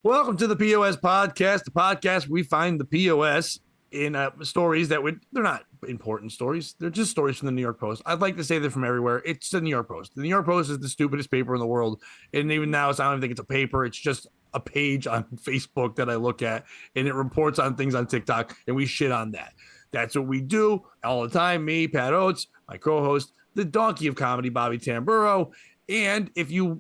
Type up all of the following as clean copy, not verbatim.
Welcome to the POS podcast, the podcast where we find the POS in stories that they're not important stories. They're just stories from the New York Post. I'd like to say they're from everywhere. It's the New York Post. The New York Post is the stupidest paper in the world. And even now, I don't even think it's a paper. It's just a page on Facebook that I look at, and it reports on things on TikTok, and we shit on that. That's what we do all the time. Me, Pat Oates, my co-host, the donkey of comedy, Bobby Tamburo. And if you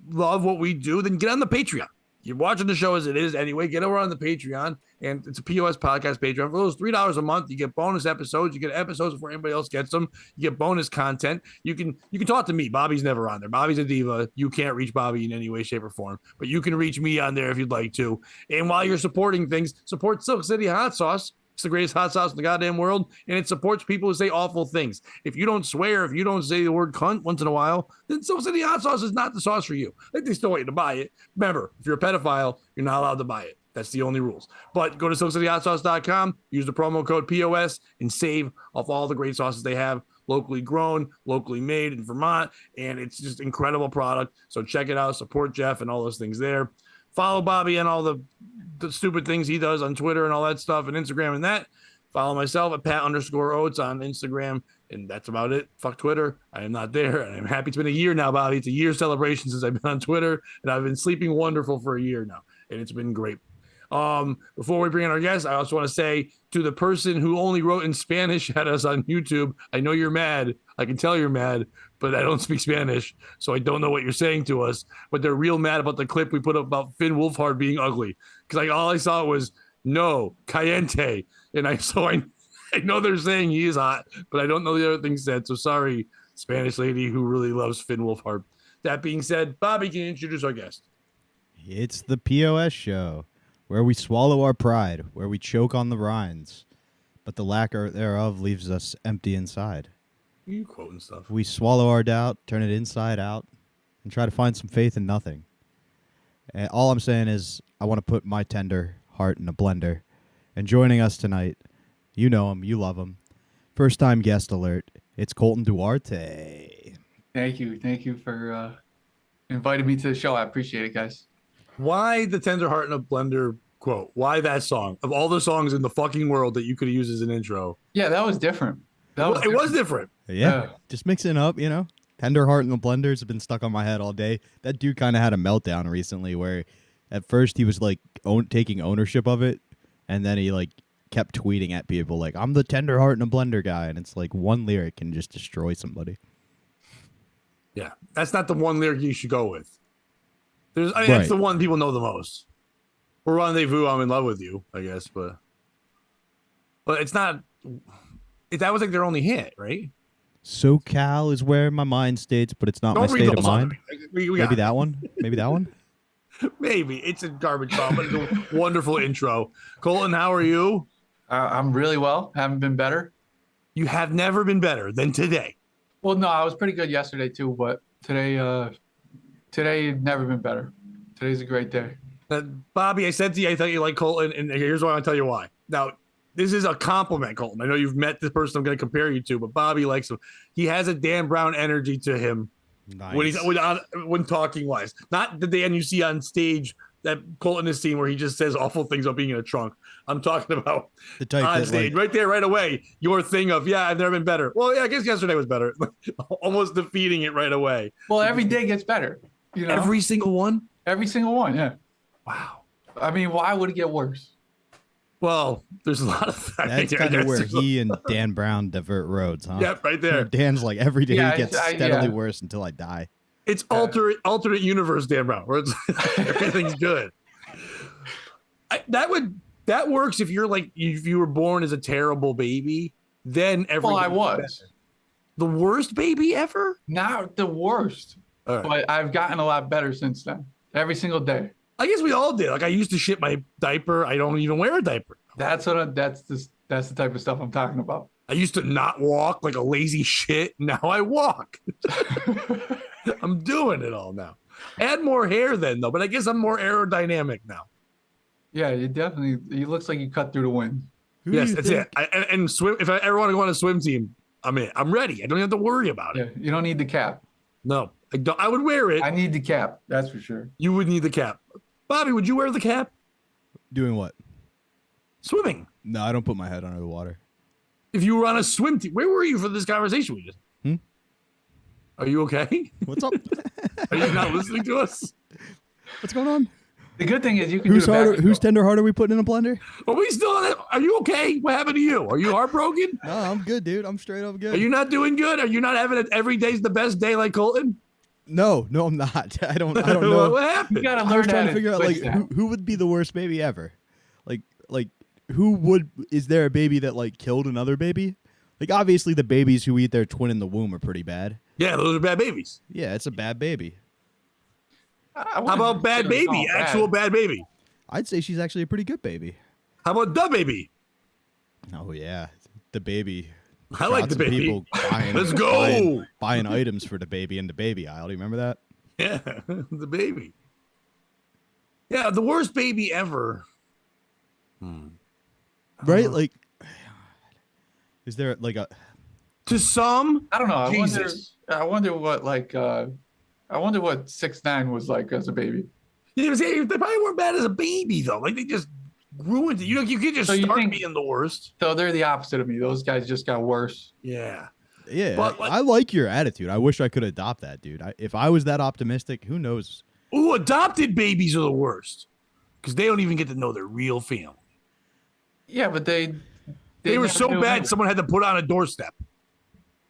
love what we do, then get on the Patreon. You're watching the show as it is anyway. Get over on the Patreon, and it's a POS podcast Patreon. For those $3 a month, you get bonus episodes. You get episodes before anybody else gets them. You get bonus content. You can talk to me. Bobby's never on there. Bobby's a diva. You can't reach Bobby in any way, shape, or form, but you can reach me on there if you'd like to. And while you're supporting things, support Silk City Hot Sauce. It's the greatest hot sauce in the goddamn world, and it supports people who say awful things. If you don't swear, if you don't say the word cunt once in a while, then Silk City Hot Sauce is not the sauce for you. Like, they still want you to buy it. Remember, if you're a pedophile, you're not allowed to buy it. That's the only rules. But go to silkcityhotsauce.com, use the promo code POS, and save off all the great sauces they have. Locally grown, locally made in Vermont, and it's just incredible product. So check it out. Support Jeff and all those things there. Follow Bobby and all the stupid things he does on Twitter and all that stuff and Instagram and that. Follow myself at Pat_Oates on Instagram. And that's about it. Fuck Twitter. I am not there. And I'm happy. It's been a year now, Bobby. It's a year celebration since I've been on Twitter. And I've been sleeping wonderful for a year now. And it's been great. Before we bring in our guest, I also want to say to the person who only wrote in Spanish at us on YouTube, I know you're mad. I can tell you're mad, but I don't speak Spanish, so I don't know what you're saying to us. But they're real mad about the clip we put up about Finn Wolfhard being ugly, because all I saw was no caliente, and I know they're saying he is hot, but I don't know the other things said. So sorry, Spanish lady who really loves Finn Wolfhard. That being said, Bobby, can you introduce our guest? It's the POS show, where we swallow our pride, where we choke on the rinds, but the lack thereof leaves us empty inside. You quoting stuff. We swallow our doubt, turn it inside out, and try to find some faith in nothing. And all I'm saying is I want to put my tender heart in a blender. And joining us tonight, you know him, you love him. First-time guest alert, it's Colton Duarte. Thank you for inviting me to the show. I appreciate it, guys. Why the tender heart in a blender quote? Why that song? Of all the songs in the fucking world that you could use as an intro. Yeah, that was different. It was different. Yeah, just mixing it up, you know. Tender heart in the blenders have been stuck on my head all day. That dude kind of had a meltdown recently where at first he was like taking ownership of it, and then he like kept tweeting at people like, I'm the tender heart in a blender guy, and it's like one lyric can just destroy somebody. Yeah, that's not the one lyric you should go with. That's the one people know the most. Or Rendezvous, I'm in love with you, I guess, but it's not. That was like their only hit, right? SoCal is where my mind states, but it's not my state of mind. Maybe that one. Maybe that one. Maybe it's a garbage song, but it's a wonderful intro. Colton, how are you? I'm really well. Haven't been better. You have never been better than today. Well, no, I was pretty good yesterday too, but today never been better. Today's a great day. Bobby, I said to you, I thought you like Colton, and here's why I'll tell you why. Now, this is a compliment, Colton. I know you've met the person I'm going to compare you to, but Bobby likes him. He has a Dan Brown energy to him. Nice. When talking wise. Not the Dan you see on stage that Colton has seen where he just says awful things about being in a trunk. I'm talking about the type on stage, right there, right away. Your thing of, I've never been better. Well, yeah, I guess yesterday was better. Almost defeating it right away. Well, every day gets better. You know? Every single one? Every single one, yeah. Wow. I mean, why would it get worse? Well, there's a lot of that. That's kind of where he and Dan Brown divert roads, huh? Yep, right there. Dan's like, every day he gets steadily worse until I die. It's alternate universe Dan Brown, where it's everything's good. That works if you're like, if you were born as a terrible baby, then everything. Well, I was. The worst baby ever? Not the worst. Right. But I've gotten a lot better since then. Every single day. I guess we all did. Like, I used to shit my diaper. I don't even wear a diaper. That's the type of stuff I'm talking about. I used to not walk like a lazy shit. Now I walk. I'm doing it all now. I had more hair then, though, but I guess I'm more aerodynamic now. Yeah, it looks like you cut through the wind. Yes, that's it. And swim. If I ever want to go on a swim team, I'm in. I'm ready. I don't have to worry about it. Yeah, you don't need the cap. No, I would wear it. I need the cap. That's for sure. You would need the cap. Bobby, would you wear the cap? Doing what? Swimming. No, I don't put my head under the water. If you were on a swim team, where were you for this conversation we just? Are you okay? What's up? Are you not listening to us? What's going on? The good thing is you can Whose do it back. whose tender heart are we putting in a blender? Are we still on it? Are you okay? What happened to you? Are you heartbroken? No, I'm good, dude. I'm straight up good. Are you not doing good? Are you not having it every day's the best day like Colton? No, I'm not. I don't know. What happened? You gotta I learn was trying how to figure out like who would be the worst baby ever. Like is there a baby that like killed another baby? Like obviously the babies who eat their twin in the womb are pretty bad. Yeah, those are bad babies. Yeah, it's a bad baby. How about bad baby? Actual bad baby. I'd say she's actually a pretty good baby. How about the baby? Oh yeah, the baby. I like Lots the of baby. people buying, Let's go. buying items for the baby in the baby aisle. Do you remember that? Yeah, the baby. Yeah, the worst baby ever. Right? Like, is there like a? To some, I don't know. Jesus. I wonder what 6ix9ine was like as a baby. they probably weren't bad as a baby though. Like they just grew into you could just So you start think- being the worst. So they're the opposite of me. Those guys just got worse. Yeah. Yeah, But, I like your attitude. I wish I could adopt that, dude. If I was that optimistic, who knows? Ooh, adopted babies are the worst because they don't even get to know their real family. Yeah, but they Were never so knew bad anything. someone had to put on a doorstep.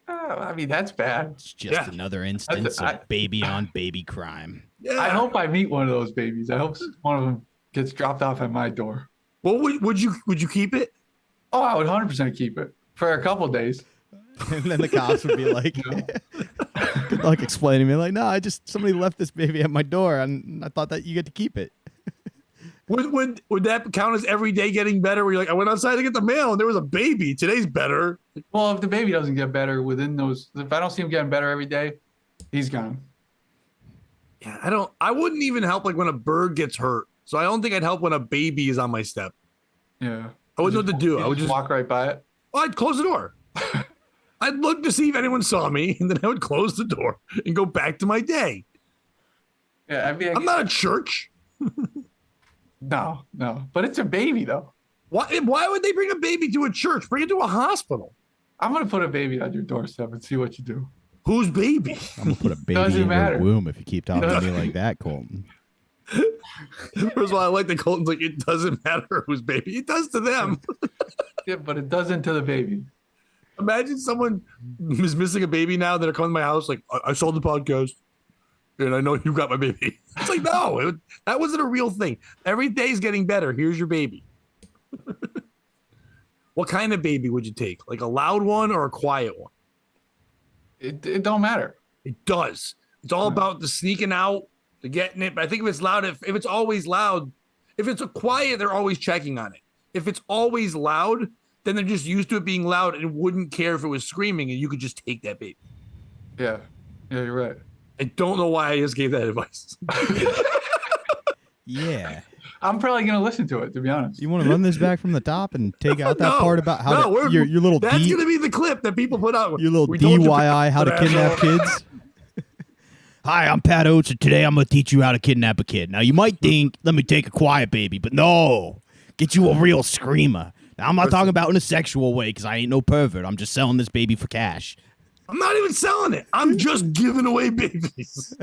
I mean, that's bad. It's just Yeah. another instance of baby on baby crime. Yeah. I hope I meet one of those babies. I hope one of them gets dropped off at my door. Well, would you keep it? Oh, I would 100% keep it for a couple days. And then the cops would be like, good luck explaining to me. Like, no, somebody left this baby at my door and I thought that you get to keep it. Would that count as every day getting better? Where you're like, I went outside to get the mail and there was a baby. Today's better. Well, if the baby doesn't get better within those, if I don't see him getting better every day, he's gone. Yeah, I wouldn't even help like when a bird gets hurt. So I don't think I'd help when a baby is on my step. Yeah. I wouldn't know what to do. I would just walk right by it. Well, I'd close the door. I'd look to see if anyone saw me, and then I would close the door and go back to my day. Yeah, I mean, I'm not a church. No, but it's a baby though. Why would they bring a baby to a church? Bring it to a hospital. I'm gonna put a baby on your doorstep and see what you do. Whose baby? I'm going to put a baby Doesn't in matter. your womb if you keep talking to me like that, Colton. First of all, I like that Colton's like, it doesn't matter whose baby. It does to them. Yeah, but it doesn't to the baby. Imagine someone is missing a baby now that are coming to my house like, I saw the podcast and I know you got my baby. It's like, no, that wasn't a real thing. Every day's getting better. Here's your baby. What kind of baby would you take? Like a loud one or a quiet one? It don't matter. It does. It's all about the sneaking out, the getting it. But I think if it's loud, if it's always loud, if it's a quiet, they're always checking on it. If it's always loud, then they're just used to it being loud and wouldn't care if it was screaming and you could just take that baby. Yeah, you're right. I don't know why I just gave that advice. Yeah. I'm probably gonna listen to it, to be honest. You want to run this back from the top and take out that No, part about how no, your little That's going to be the clip that people put out. your little We told you- DIY how to kidnap kids? Hi, I'm Pat Oates, and today I'm going to teach you how to kidnap a kid. Now, you might think, let me take a quiet baby, but no. Get you a real screamer. Now, I'm not talking about in a sexual way because I ain't no pervert. I'm just selling this baby for cash. I'm not even selling it. I'm just giving away babies.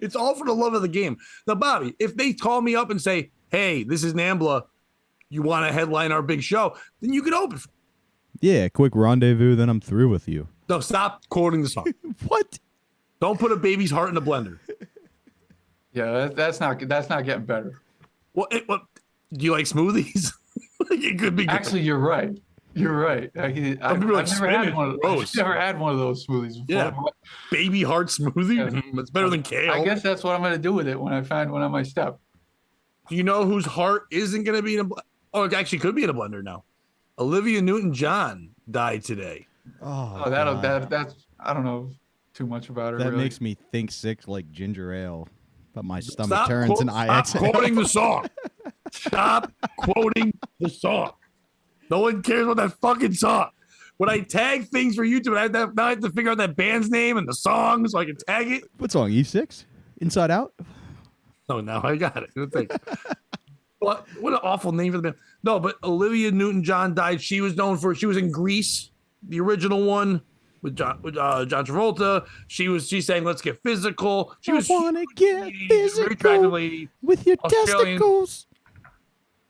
It's all for the love of the game. Now, Bobby, if they call me up and say, hey, this is Nambla, you want to headline our big show, then you could open. Yeah, quick rendezvous, then I'm through with you. No, stop quoting the song. What? Don't put a baby's heart in a blender. Yeah, that's not getting better. What do you like smoothies? It could be good. Actually, you're right. You're right. I've people like never had one. gross. I've never had one of those smoothies before. Yeah. Baby heart smoothie. Yeah. It's better than kale. I guess that's what I'm gonna do with it when I find one on my step. Do you know whose heart isn't going to be in a oh, it actually could be in a blender now. Olivia Newton John died today. Oh, That's I don't know too much about her. that really. makes me think sick like ginger ale, but my stomach Stop turns and I stop quoting the song. Stop quoting the song. No one cares about that fucking song. When I tag things for YouTube, now I have to figure out that band's name and the song so I can tag it. What song? E6? Inside Out? Oh, now I got it. Good thing. What an awful name for the band. No, but Olivia Newton John died. She was known for, she was in Grease, the original one with John Travolta. She sang "Let's Get Physical." She was want to get very attractive lady, with your Australian. testicles.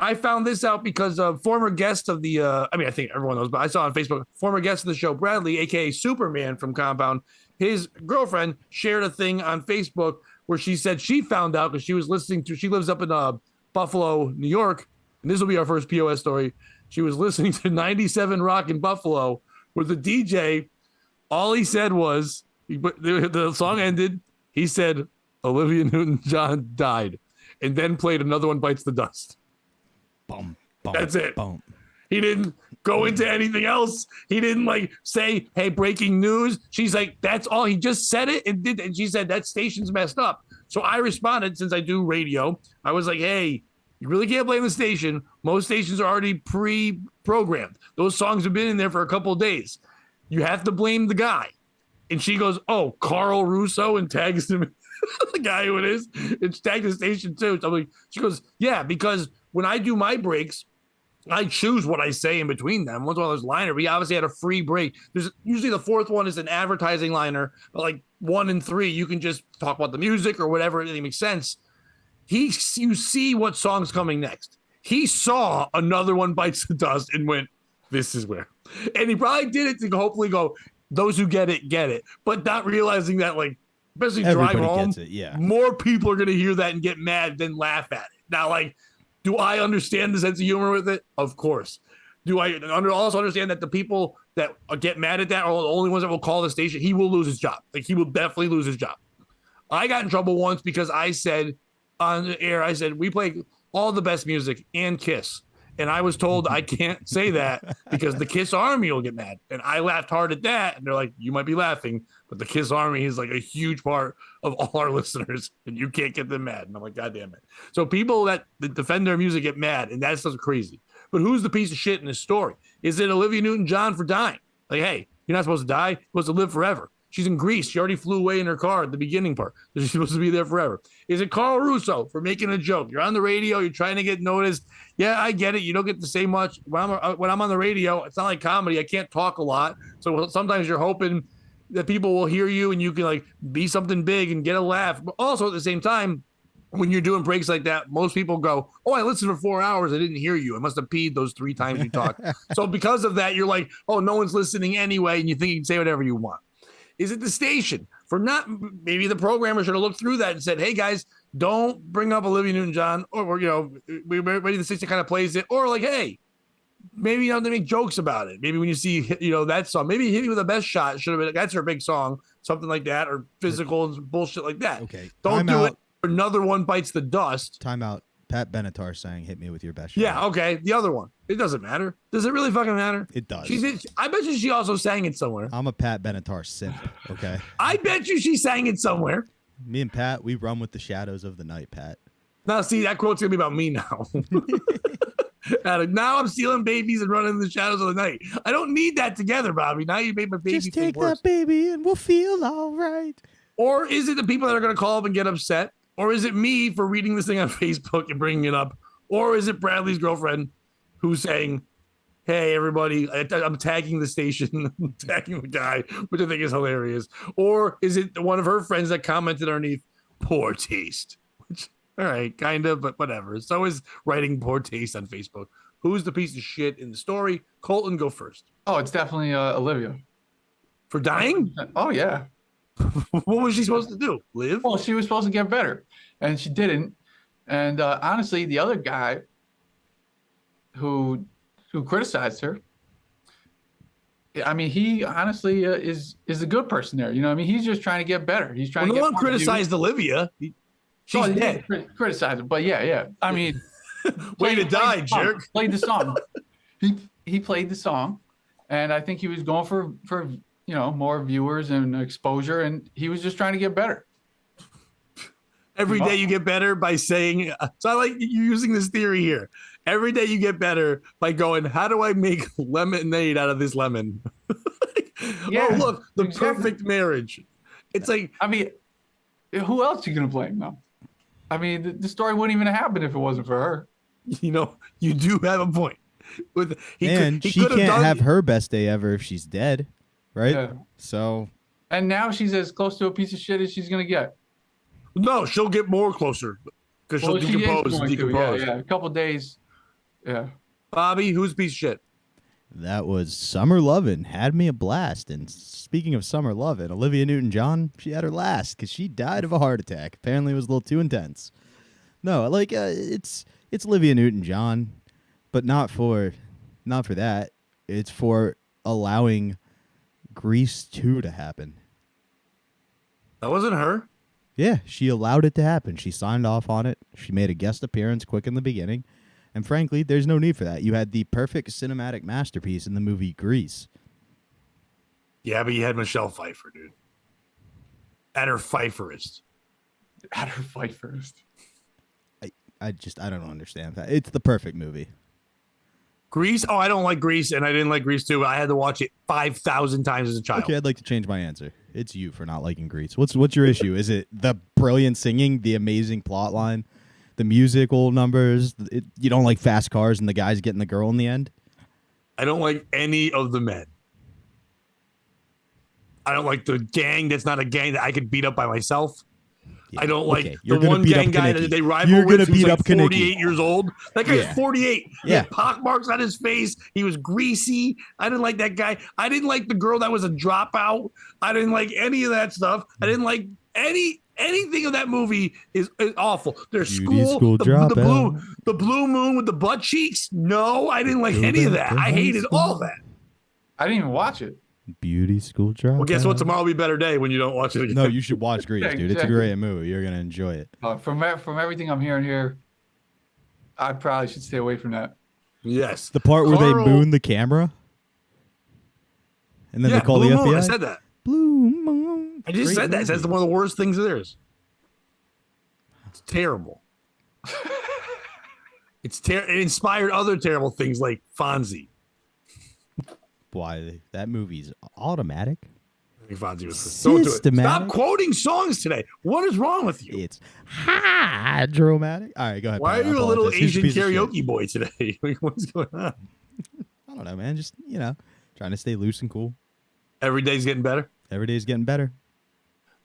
I found this out because former guest of the, I think everyone knows, but I saw on Facebook, former guest of the show, Bradley, aka Superman from Compound, his girlfriend shared a thing on Facebook where she said she found out because she was listening to, she lives up in Buffalo, New York, and this will be our first POS story. She was listening to 97 Rock in Buffalo, where the DJ, all he said was, the song ended, he said, Olivia Newton John died, and then played Another One Bites the Dust. Bum, bum, That's it. Bum. He didn't go into anything else. He didn't like say, hey, breaking news. She's like, that's all. He just said it and did. And she said, that station's messed up. So I responded, since I do radio, I was like, hey, you really can't blame the station. Most stations are already pre-programmed. Those songs have been in there for a couple of days. You have to blame the guy. And she goes, oh, Carl Russo, and tags him, the guy who it is. It's tagged the station too. So I'm like, she goes, yeah, because when I do my breaks, I choose what I say in between them. Once in a while there's liner. We obviously had a free break. There's usually the fourth one is an advertising liner, but like 1 and 3, you can just talk about the music or whatever. It makes sense. You see what song's coming next. He saw Another One Bites the Dust and went, this is where. And he probably did it to hopefully go, those who get it. But not realizing that, like, especially Everybody drive home, gets it, yeah. more people are going to hear that and get mad than laugh at it. Now, like, do I understand the sense of humor with it? Of course. Do I also understand that the people that get mad at that are the only ones that will call the station? He will lose his job. Like, he will definitely lose his job. I got in trouble once because I said on the air, I said, we play all the best music and Kiss. And I was told I can't say that because the Kiss Army will get mad. And I laughed hard at that. And they're like, you might be laughing, but the Kiss Army is like a huge part of all our listeners, and you can't get them mad. And I'm like, God damn it. So people that defend their music get mad, and that's just crazy. But who's the piece of shit in this story? Is it Olivia Newton John for dying? Like, hey, you're not supposed to die. You're supposed to live forever. She's in Greece. She already flew away in her car at the beginning part. She's supposed to be there forever. Is it Carl Russo for making a joke? You're on the radio. You're trying to get noticed. Yeah, I get it. You don't get to say much. When I'm on the radio, it's not like comedy. I can't talk a lot. So sometimes you're hoping that people will hear you and you can like be something big and get a laugh. But also at the same time, when you're doing breaks like that, most people go, oh, I listened for 4 hours. I didn't hear you. I must have peed those 3 times you talked. So because of that, you're like, oh, no one's listening anyway. And you think you can say whatever you want. Is it the station for not? Maybe the programmer should have looked through that and said, hey, guys, don't bring up Olivia Newton-John, or, you know, maybe the station kind of plays it, or like, hey, maybe you don't have to make jokes about it. Maybe when you see, you know, that song, maybe Hit Me With the Best Shot should have been, that's her big song, something like that, or Physical and bullshit like that. Okay. Don't do it. Another One Bites the Dust. Time out. Pat Benatar saying, hit me with your best shot. Yeah, okay. The other one. It doesn't matter. Does it really fucking matter? It does. I bet you she also sang it somewhere. I'm a Pat Benatar simp, okay? I bet you she sang it somewhere. Me and Pat, we run with the shadows of the night, Pat. Now, see, that quote's going to be about me now. Now I'm stealing babies and running in the shadows of the night. I don't need that together, Bobby. Now you made my baby Just take worse. that baby and we'll feel all right. Or is it the people that are going to call up and get upset? Or is it me for reading this thing on Facebook and bringing it up? Or is it Bradley's girlfriend who's saying, hey, everybody, I'm tagging the station, I'm tagging the guy, which I think is hilarious. Or is it one of her friends that commented underneath, poor taste? Which, all right, kind of, but whatever. So is writing poor taste on Facebook. Who's the piece of shit in the story? Colton, go first. Oh, it's definitely Olivia. For dying? Oh, yeah. What was she supposed to do? Live? Well, she was supposed to get better, and she didn't. And honestly, the other guy who criticized her, I mean, he honestly is a good person there. You know what I mean? He's just trying to get better. He's trying to get no one criticized Olivia. She's dead. Criticized her, but yeah. I mean, way to die, jerk. Played the song. He played the song, and I think he was going for you know, more viewers and exposure, and he was just trying to get better. Every day you get better by saying, so I like you using this theory here. Every day you get better by going, how do I make lemonade out of this lemon? Yeah, oh, look, the perfect marriage. It's like, I mean, who else are you going to blame, though? I mean, the story wouldn't even happen if it wasn't for her. You know, you do have a point. And she can't have her best day ever if she's dead, right? Yeah. So. And now she's as close to a piece of shit as she's gonna get. No, she'll get more closer because she'll decompose. Yeah, a couple days. Yeah. Bobby, who's a piece of shit? That was Summer Lovin'. Had me a blast. And speaking of Summer Lovin', Olivia Newton John, she had her last because she died of a heart attack. Apparently, it was a little too intense. No, like it's Olivia Newton John, but not for that. It's for allowing Grease 2 to happen. That wasn't her. Yeah, she allowed it to happen. She signed off on it. She made a guest appearance quick in the beginning. And frankly, there's no need for that. You had the perfect cinematic masterpiece in the movie Grease. Yeah, but you had Michelle Pfeiffer, dude. At her Pfeifferist. At her Pfeifferist. I don't understand that. It's the perfect movie. Grease? Oh, I don't like Grease, and I didn't like Grease too. I had to watch it 5,000 times as a child. Okay, I'd like to change my answer. It's you for not liking Grease. What's your issue? Is it the brilliant singing, the amazing plot line, the musical numbers? You don't like fast cars and the guys getting the girl in the end? I don't like any of the men. I don't like the gang that's not a gang that I could beat up by myself. Yeah, I don't like the one gang guy that they rival with who's like 48 years old. That guy's 48. He had pockmarks on his face. He was greasy. I didn't like that guy. I didn't like the girl that was a dropout. I didn't like any of that stuff. I didn't like anything of that movie is awful. Their school the blue moon with the butt cheeks. No, I didn't like any of that. I hated all that. I didn't even watch it. Beauty School Dropout. Well, guess what? Tomorrow will be a better day when you don't watch it again. No, you should watch Grease, dude. It's a great movie. You're gonna enjoy it. From everything I'm hearing here, I probably should stay away from that. Yes, the part where they moon the camera, and then they call the FBI. I said that. Blue moon. I just said that. It says one of the worst things there is. It's terrible. It inspired other terrible things like Fonzie. Why that movie's automatic. I think Fonzie was so stop quoting songs today. What is wrong with you? It's hydromatic. All right, go ahead. Why are you a little Asian karaoke boy today? What's going on? I don't know, man. Just trying to stay loose and cool. Every day's getting better. Every day's getting better.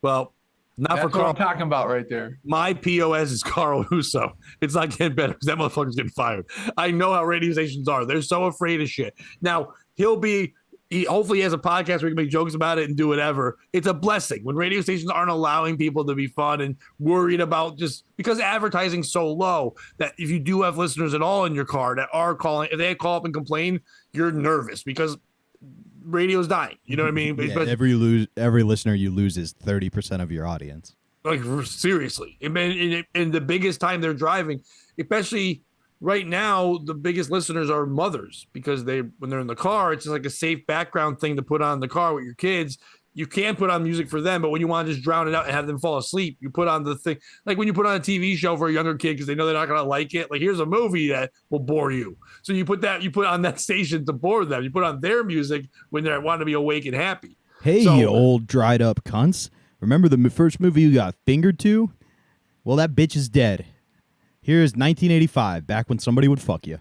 Well, That's for what Carl. I'm talking about right there. My POS is Carl Russo. It's not getting better because that motherfucker's getting fired. I know how radio stations are. They're so afraid of shit. Now, he hopefully has a podcast where he can make jokes about it and do whatever. It's a blessing when radio stations aren't allowing people to be fun and worried about just because advertising's so low that if you do have listeners at all in your car that are calling, if they call up and complain, you're nervous because radio's dying. You know what I mean? Yeah, every listener you lose is 30% of your audience. Like seriously, and the biggest time they're driving, especially right now, the biggest listeners are mothers because when they're in the car, it's just like a safe background thing to put on in the car with your kids. You can put on music for them, but when you want to just drown it out and have them fall asleep, you put on the thing like when you put on a TV show for a younger kid because they know they're not going to like it. Like here's a movie that will bore you, so you put on that station to bore them. You put on their music when they want to be awake and happy. Hey, you old dried up cunts! Remember the first movie you got fingered to? Well, that bitch is dead. Here's 1985, back when somebody would fuck you.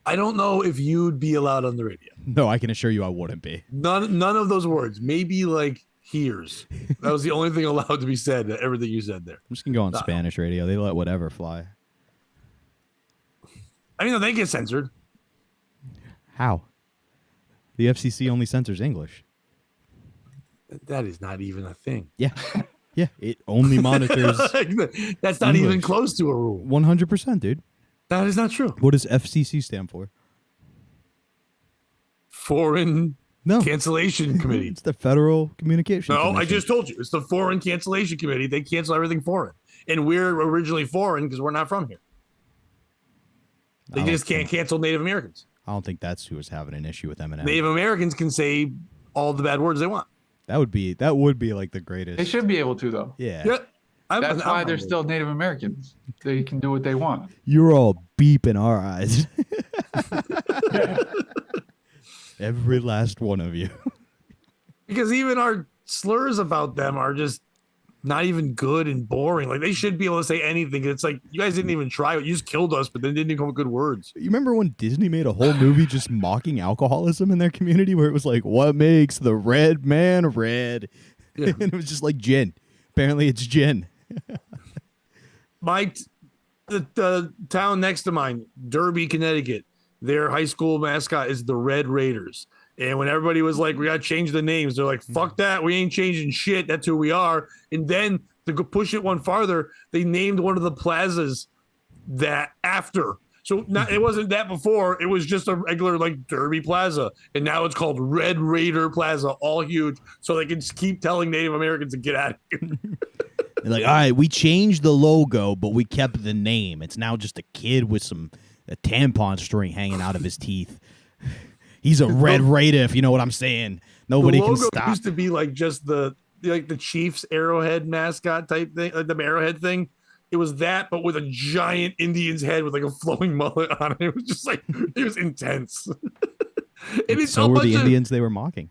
I don't know if you'd be allowed on the radio. No, I can assure you I wouldn't be. None of those words. Maybe like here's. That was the only thing allowed to be said, everything you said there. I'm just going to go on Spanish radio. They let whatever fly. I mean, they get censored. How? The FCC only censors English. That is not even a thing. Yeah. Yeah, it only monitors. That's not English. Even close to a rule. 100%, dude. That is not true. What does FCC stand for? Foreign Cancellation Committee. It's the Federal Communications Commission. I just told you. It's the Foreign Cancellation Committee. They cancel everything foreign. And we're originally foreign because we're not from here. They just can't cancel Native Americans. I don't think that's who was having an issue with Eminem. Native Americans can say all the bad words they want. That would be like the greatest. They should be able to, though. Yeah. That's why they're still Native Americans. They can do what they want. You're all beep in our eyes. Every last one of you. Because even our slurs about them are just not even good and boring. Like they should be able to say anything. It's like you guys didn't even try it. You just killed us, but then didn't even come with good words. You remember when Disney made a whole movie just mocking alcoholism in their community, where it was like, "What makes the red man red?" Yeah. And it was just like gin. Apparently, it's gin. The town next to mine, Derby, Connecticut, their high school mascot is the Red Raiders. And when everybody was like, we got to change the names, they're like, fuck that. We ain't changing shit. That's who we are. And then to go push it one farther, they named one of the plazas that after. So it wasn't that before. It was just a regular like Derby Plaza. And now it's called Red Raider Plaza, all huge. So they can just keep telling Native Americans to get out of here. They're like, all right, we changed the logo, but we kept the name. It's now just a kid with a tampon string hanging out of his teeth. He's a Red Raider, if you know what I'm saying. Nobody can stop. The logo used to be like just the Chiefs arrowhead mascot type thing, like the arrowhead thing. It was that, but with a giant Indian's head with like a flowing mullet on it. It was just like, it was intense. So were the Indians they were mocking.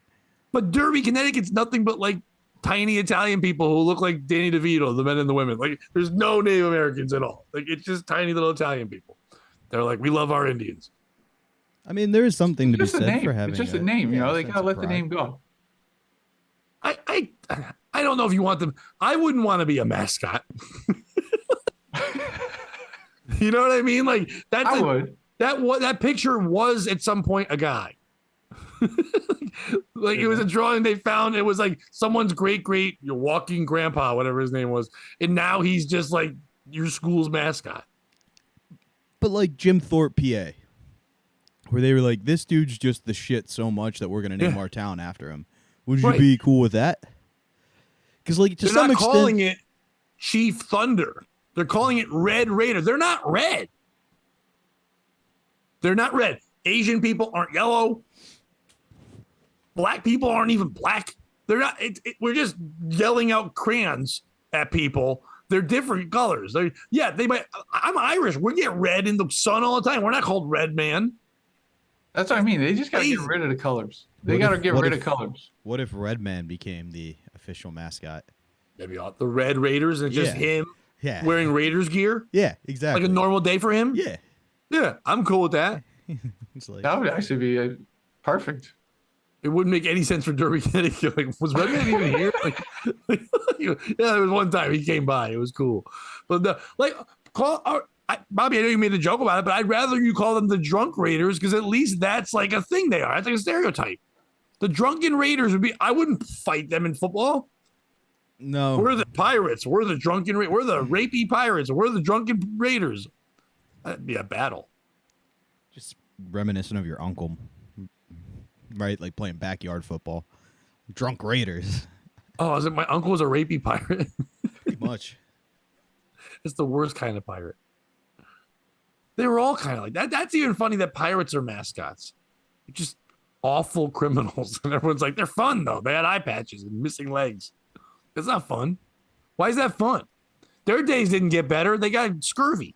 But Derby, Connecticut's nothing but like tiny Italian people who look like Danny DeVito, the men and the women. Like there's no Native Americans at all. Like it's just tiny little Italian people. They're like, we love our Indians. I mean, there is something to be said for having. It's just a name, you know. They gotta let the name go. I don't know if you want them. I wouldn't want to be a mascot. You know what I mean? Like I would. That picture was at some point a guy. Like it was a drawing they found. It was like someone's great your walking grandpa, whatever his name was, and now he's just like your school's mascot. But like Jim Thorpe, PA, where they were like, this dude's just the shit so much that we're gonna name our town after him. Would you be cool with that? Because like to some extent, calling it Chief Thunder. They're calling it Red Raider. They're not red. They're not red. Asian people aren't yellow. Black people aren't even black. They're not. We're just yelling out crayons at people. They're different colors. They might. I'm Irish. We get red in the sun all the time. We're not called Red Man. That's what I mean. They just got to get rid of the colors. They got to get rid of colors. What if Red Man became the official mascot? Maybe the Red Raiders and just him wearing Raiders gear. Yeah, exactly. Like a normal day for him. Yeah. Yeah, I'm cool with that. It's like, that would actually be perfect. It wouldn't make any sense for Derby, Connecticut. Like, was Red Man even here? Yeah, there was one time he came by. It was cool. But Bobby, I know you made a joke about it, but I'd rather you call them the Drunk Raiders because at least that's like a thing they are. That's like a stereotype. The Drunken Raiders would be. I wouldn't fight them in football. No, we're the Pirates. We're the Drunken. We're the rapey Pirates. We're the Drunken Raiders. That'd be a battle. Just reminiscent of your uncle, right? Like playing backyard football. Drunk Raiders. Oh, is it my uncle was a rapey pirate? Pretty much. It's the worst kind of pirate. They were all kind of like that. That's even funny that pirates are mascots. They're just awful criminals. And everyone's like, they're fun, though. They had eye patches and missing legs. It's not fun. Why is that fun? Their days didn't get better. They got scurvy.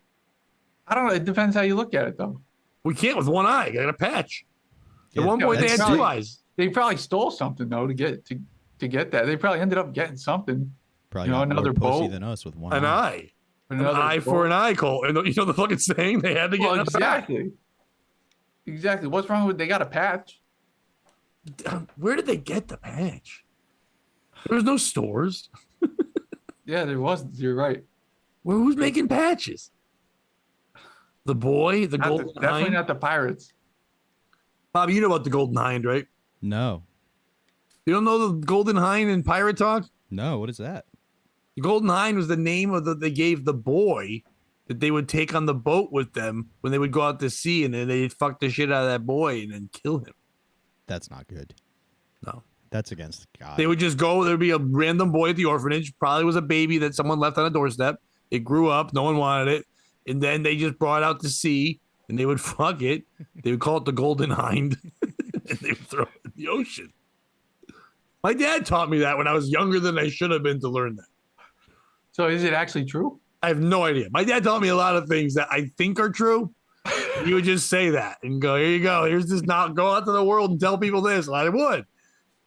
I don't know. It depends how you look at it, though. We can't with one eye. Got a patch. At one point, they had two eyes. They probably stole something, though, to get that. They probably ended up getting something. Probably another boat than us with one an eye. An eye for an eye, Cole. And you know the fucking saying? They had to get exactly. Exactly. What's wrong with they got a patch? Where did they get the patch? There was no stores. Yeah, there was. You're right. Who's making patches? The boy, the Golden Hind? Definitely not the Pirates. Bobby, you know about the Golden Hind, right? No. You don't know the Golden Hind in Pirate Talk? No, what is that? The Golden Hind was the name of they gave the boy that they would take on the boat with them when they would go out to sea, and then they'd fuck the shit out of that boy and then kill him. That's not good. No. That's against God. They would just go, there'd be a random boy at the orphanage, probably was a baby that someone left on a doorstep. It grew up, no one wanted it, and then they just brought it out to sea, and they would fuck it. They would call it the Golden Hind, and they would throw it in the ocean. My dad taught me that when I was younger than I should have been to learn that. So is it actually true? I have no idea. My dad taught me a lot of things that I think are true. He would just say that and go, here you go. Here's this. Now go out to the world and tell people this. And I would.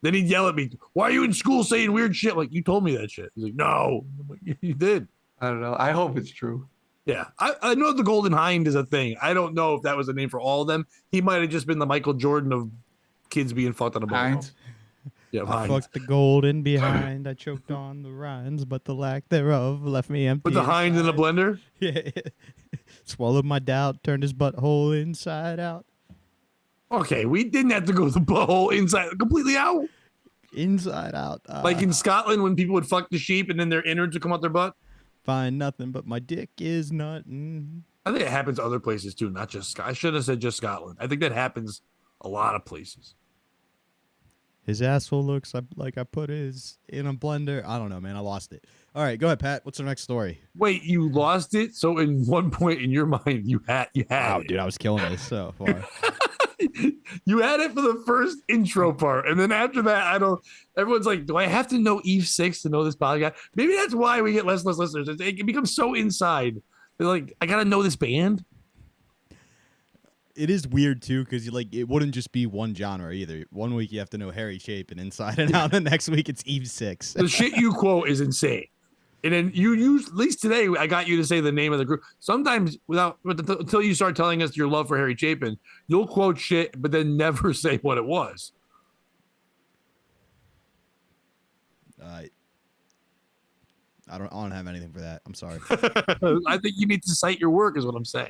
Then he'd yell at me, "Why are you in school saying weird shit?" Like, you told me that shit. He's like, "No." I'm like, "You did." I don't know. I hope it's true. Yeah, I know the Golden Hind is a thing. I don't know if that was a name for all of them. He might have just been the Michael Jordan of kids being fucked on a boat. Heinz. Yeah, I Heinz. fucked the golden behind. I choked on the rinds, but the lack thereof left me empty. Put the Hind in a inside. blender. Yeah. Swallowed my doubt, turned his butthole inside out. Okay, we didn't have to go the butthole inside completely out. Inside out. Like in Scotland, when people would fuck the sheep and then their innards would come out their butt. Find nothing but my dick is nothing. I think it happens other places too, not just I should have said just Scotland. I think that happens a lot of places. His asshole looks like I put his in a blender. I don't know, man. I lost it. All right, go ahead, Pat. What's the next story? Wait, you lost it? So in one point in your mind, you had Wow, it. dude, I was killing this so far. You had it for the first intro part, and then after that, I don't. Everyone's like, "Do I have to know Eve 6 to know this podcast?" Maybe that's why we get less and less listeners. It becomes so inside. They're like, "I gotta know this band." It is weird too, because it wouldn't just be one genre either. One week you have to know Harry Shape and Inside and Out. The next week it's Eve 6. The shit you quote is insane. And then you use, at least today, I got you to say the name of the group. Sometimes until you start telling us your love for Harry Chapin, you'll quote shit, but then never say what it was. I don't have anything for that. I'm sorry. I think you need to cite your work, is what I'm saying.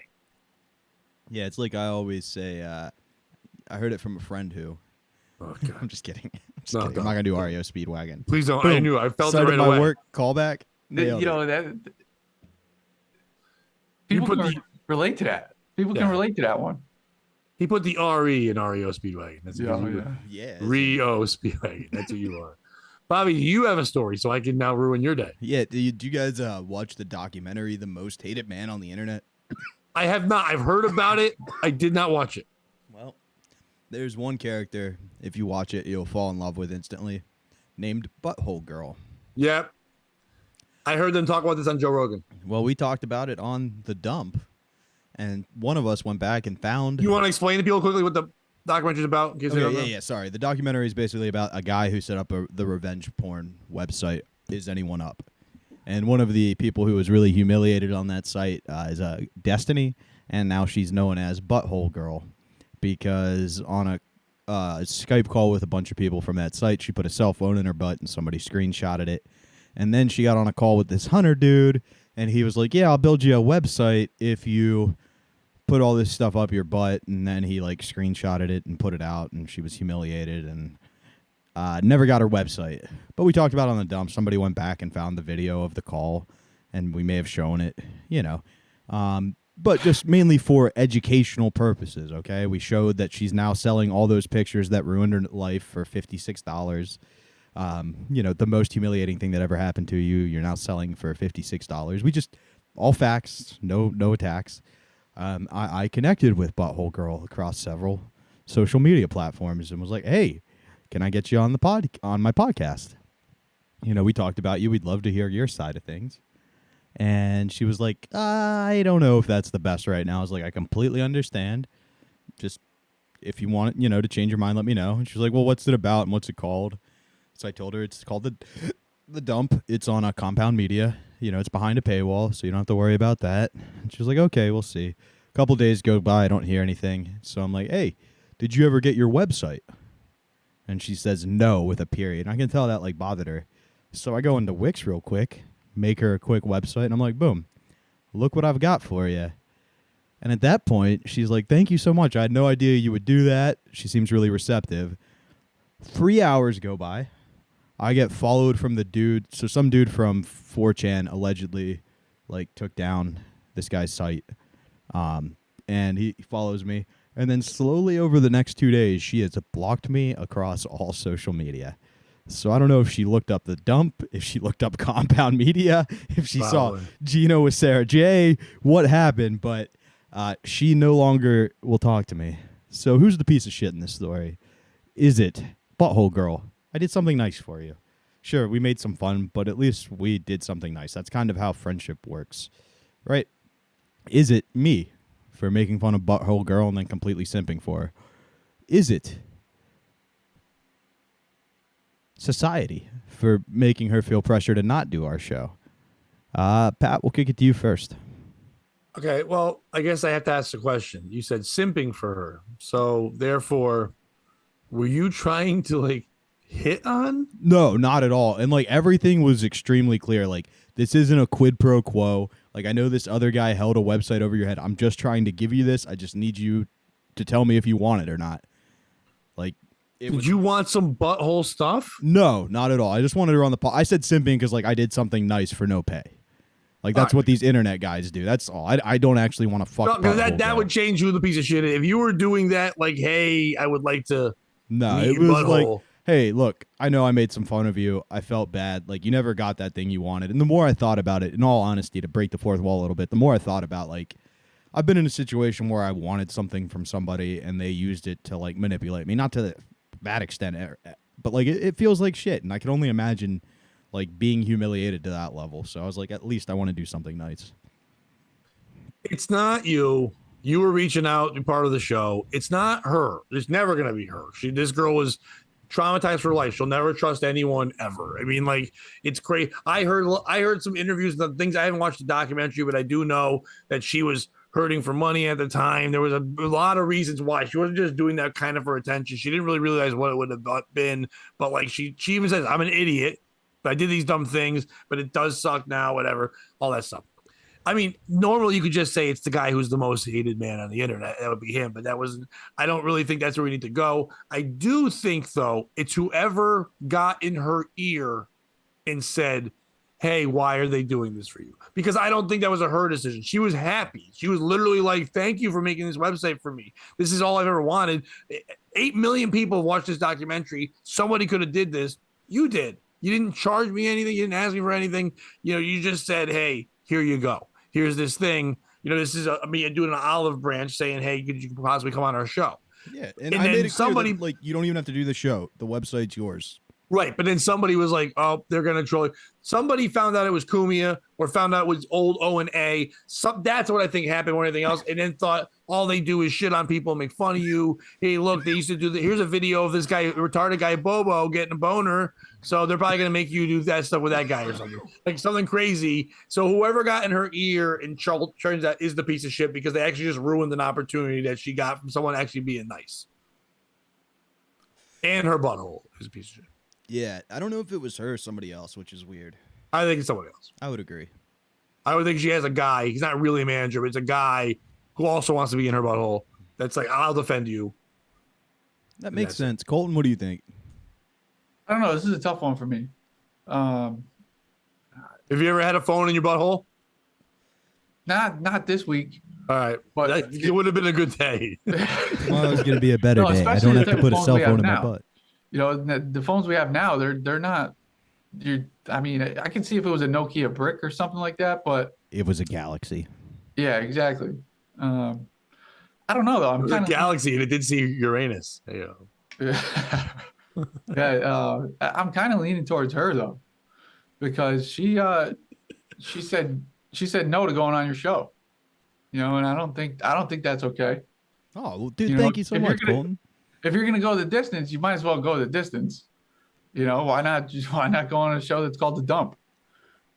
Yeah, it's like I always say. I heard it from a friend who. Oh, I'm just kidding. No, I'm not gonna do REO Speedwagon. Please don't. I Boom. knew. I felt Cited it right my away. work callback. You know that people put can relate to that. People can Yeah. relate to that one. He put the RE in REO Speedwagon. That's what you Yeah. REO Speedwagon. That's what you are. Bobby, you have a story, so I can now ruin your day. Yeah. Do you guys watch the documentary "The Most Hated Man on the Internet"? I have not. I've heard about it. I did not watch it. Well, there's one character. If you watch it, you'll fall in love with instantly. Named Butthole Girl. Yep. I heard them talk about this on Joe Rogan. Well, we talked about it on The Dump, and one of us went back and found. You want to explain to people quickly what the documentary's about? In case they don't know? Yeah. Sorry. The documentary is basically about a guy who set up the revenge porn website, Is Anyone Up? And one of the people who was really humiliated on that site is Destiny, and now she's known as Butthole Girl because on a Skype call with a bunch of people from that site, she put a cell phone in her butt and somebody screenshotted it. And then she got on a call with this Hunter dude, and he was like, "Yeah, I'll build you a website if you put all this stuff up your butt." And then he screenshotted it and put it out, and she was humiliated and never got her website. But we talked about it on The Dump. Somebody went back and found the video of the call, and we may have shown it, but just mainly for educational purposes, okay? We showed that she's now selling all those pictures that ruined her life for $56. The most humiliating thing that ever happened to you, you're now selling for $56. We just, all facts, no attacks. I connected with Butthole Girl across several social media platforms and was like, "Hey, can I get you on my podcast? We talked about you. We'd love to hear your side of things." And she was like, "I don't know if that's the best right now." I was like, "I completely understand. Just if you want, to change your mind, let me know." And she was like, "Well, what's it about and what's it called?" So I told her it's called the Dump. It's on a Compound Media. It's behind a paywall, so you don't have to worry about that. And she was like, "Okay, we'll see." A couple days go by, I don't hear anything. So I'm like, "Hey, did you ever get your website?" And she says no with a period. And I can tell that bothered her. So I go into Wix real quick, make her a quick website, and I'm like, boom, look what I've got for you. And at that point, she's like, "Thank you so much. I had no idea you would do that." She seems really receptive. 3 hours go by. I get followed from the dude. So some dude from 4chan allegedly took down this guy's site. And he follows me. And then slowly over the next 2 days, she has blocked me across all social media. So I don't know if she looked up The Dump, if she looked up Compound Media, if she saw Gino with Sarah J, what happened, but she no longer will talk to me. So who's the piece of shit in this story? Is it Butthole Girl? I did something nice for you. Sure, we made some fun, but at least we did something nice. That's kind of how friendship works, right? Is it me for making fun of Butthole Girl and then completely simping for her? Is it society for making her feel pressure to not do our show. Pat, we'll kick it to you first. Okay, well, I guess I have to ask the question. You said simping for her. So therefore, were you trying to like hit on? No, not at all. And like everything was extremely clear. Like this isn't a quid pro quo. Like I know this other guy held a website over your head. I'm just trying to give you this. I just need you to tell me if you want it or not. Like Did you want some butthole stuff? No, not at all. I just wanted her on the I said simping because like I did something nice for no pay. Like that's what these internet guys do. That's all. I don't actually want to fuck. No, that would change you the piece of shit. If you were doing that, like, hey, I would like to. No, meet it your was butthole. like, hey, look, I know I made some fun of you. I felt bad. Like you never got that thing you wanted. And the more I thought about it, in all honesty, to break the fourth wall a little bit, the more I thought about like, I've been in a situation where I wanted something from somebody and they used it to like manipulate me. Not to that extent, but like it feels like shit. And I can only imagine like being humiliated to that level. So I was like, at least I want to do something nice. It's not you. You were reaching out, you're part of the show. It's not her. It's never gonna be her. This girl was traumatized for life. She'll never trust anyone ever. I mean, like, it's crazy. I heard some interviews, the things. I haven't watched the documentary, but I do know that she was hurting for money at the time. There was a lot of reasons why. She wasn't just doing that kind of for attention. She didn't really realize what it would have been. But like she even says, I'm an idiot. I did these dumb things, but it does suck now, whatever, all that stuff. I mean, normally you could just say it's the guy who's the most hated man on the internet. That would be him, but that wasn't. I don't really think that's where we need to go. I do think, though, it's whoever got in her ear and said, hey, why are they doing this for you? Because I don't think that was a her decision. She was happy. She was literally like, thank you for making this website for me. This is all I've ever wanted. 8 million people watched this documentary. Somebody could have did this. You did. You didn't charge me anything. You didn't ask me for anything. You know, you just said, hey, here you go. Here's this thing. You know, this is me doing an olive branch saying, hey, could you possibly come on our show? Yeah. And I made it clear that, like, you don't even have to do the show. The website's yours. Right. But then somebody was like, oh, they're going to troll you. Somebody found out it was Kumia or found out it was old O&A. That's what I think happened more than anything else. And then thought all they do is shit on people and make fun of you. Hey, look, they used to do here's a video of this guy, retarded guy, Bobo, getting a boner. So they're probably going to make you do that stuff with that guy or something. Like something crazy. So whoever got in her ear and turns out is the piece of shit because they actually just ruined an opportunity that she got from someone actually being nice. And her butthole is a piece of shit. Yeah, I don't know if it was her or somebody else, which is weird. I think it's somebody else. I would agree. I would think she has a guy. He's not really a manager, but it's a guy who also wants to be in her butthole. That's like, I'll defend you. That makes sense. Colton, what do you think? I don't know. This is a tough one for me. Have you ever had a phone in your butthole? Not this week. All right, but it would have been a good day. Tomorrow's going to be a better day. I don't have to put a cell phone in my butt. You know, the phones we have now, they're not. I mean, I can see if it was a Nokia brick or something like that, but it was a Galaxy. Yeah, exactly. I don't know though. I'm kind of Galaxy, and it did see Uranus. Yeah, I'm kind of leaning towards her though, because she said no to going on your show. You know, and I don't think that's okay. Oh, well, dude, thank you so much, Colton. If you're gonna go the distance, you might as well go the distance. You know, why not go on a show that's called The Dump?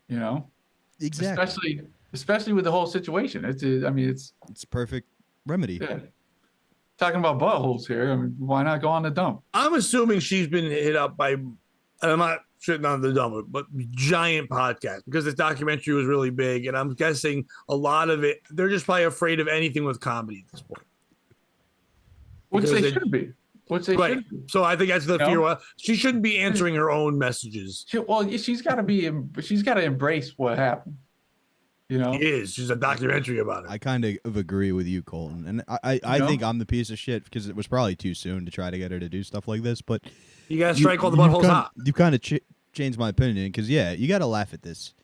You know, exactly. Especially with the whole situation. It's a perfect remedy. Yeah. Talking about buttholes here. I mean, why not go on The Dump? I'm assuming she's been hit up by, and I'm not shitting on The Dump, but giant podcast because this documentary was really big, and I'm guessing a lot of it, they're just probably afraid of anything with comedy at this point. Which they should be. Right. So I think that's the fear. She shouldn't be answering her own messages. She's got to embrace what happened. You know, she's a documentary about it. I kind of agree with you, Colton, and I think I'm the piece of shit because it was probably too soon to try to get her to do stuff like this. But you gotta strike while the butthole's hot. You kind of changed my opinion because you got to laugh at this.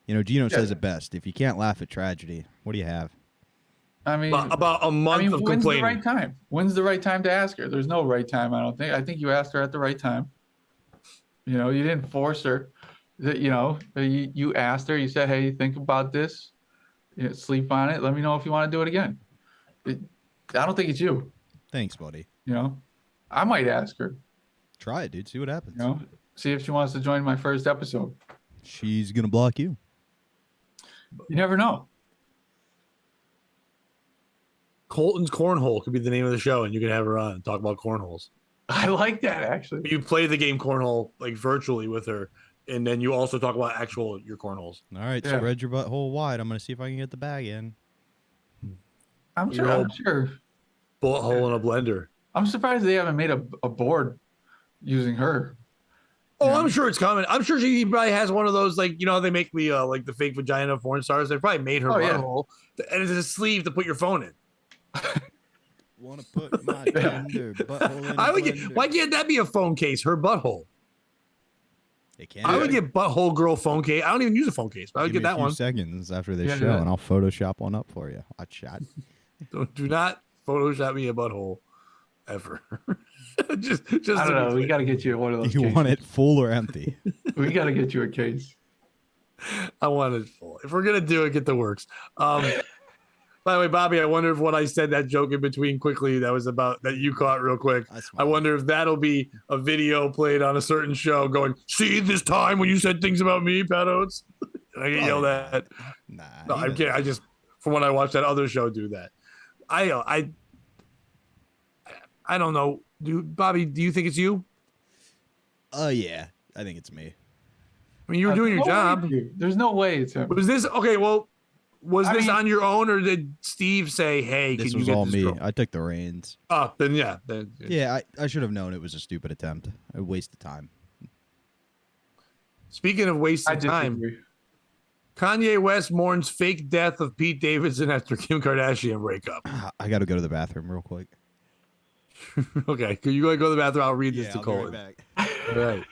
You know, Gino says it best: if you can't laugh at tragedy, what do you have? I mean, about a month of complaining. When's the right time? When's the right time to ask her? There's no right time, I don't think. I think you asked her at the right time. You know, you didn't force her. You know, you asked her. You said, "Hey, think about this. You know, sleep on it. Let me know if you want to do it again." I don't think it's you. Thanks, buddy. You know, I might ask her. Try it, dude. See what happens. You know, See if she wants to join my first episode. She's gonna block you. You never know. Colton's Cornhole could be the name of the show, and you can have her on and talk about cornholes. I like that, actually. You play the game cornhole like virtually with her, and then you also talk about your cornholes. All right, Yeah. spread your butthole wide. I'm gonna see if I can get the bag in. I'm Your sure. whole I'm sure. bullet hole in a blender. I'm surprised they haven't made a board using her. Oh, Yeah. I'm sure it's coming. I'm sure she probably has one of those, like, you know, they make the like the fake vagina of porn stars. They probably made her butthole, and it's a sleeve to put your phone in. Want to put my tender butthole in I a would get. blender. Why can't that be a phone case? Her butthole. They can't. I would get Butthole Girl phone case. I don't even use a phone case, but I would Give get me a that few one. seconds after this Yeah, show, yeah. and I'll Photoshop one up for you. Watch that. Do not Photoshop me a butthole ever. just I don't know. We got to get you one of those. You cases. want it full or empty? We got to get you a case. I want it full. If we're gonna do it, get the works. By the way, Bobby, I wonder if what I said that joke in between quickly that was about that you caught real quick. I wonder if that'll be a video played on a certain show going, see this time when you said things about me, Pat Oates? And I get yelled at. Nah. No, I'm kidding. I just, from when I watched that other show do that. I don't know. Bobby, do you think it's you? Yeah. I think it's me. I mean, you were doing your job. There's no way it's him. Was this okay? Well, was I this mean- on your own, or did Steve say, "Hey, This can you was get all this me. girl?" I took the reins. Oh, then yeah, then Yeah, I should have known it was a stupid attempt. A waste of time. Speaking of I wasting time, disagree. Kanye West mourns fake death of Pete Davidson after Kim Kardashian breakup. I got to go to the bathroom real quick. Okay, can you go to the bathroom? I'll read this to I'll be Colton. right back. All right.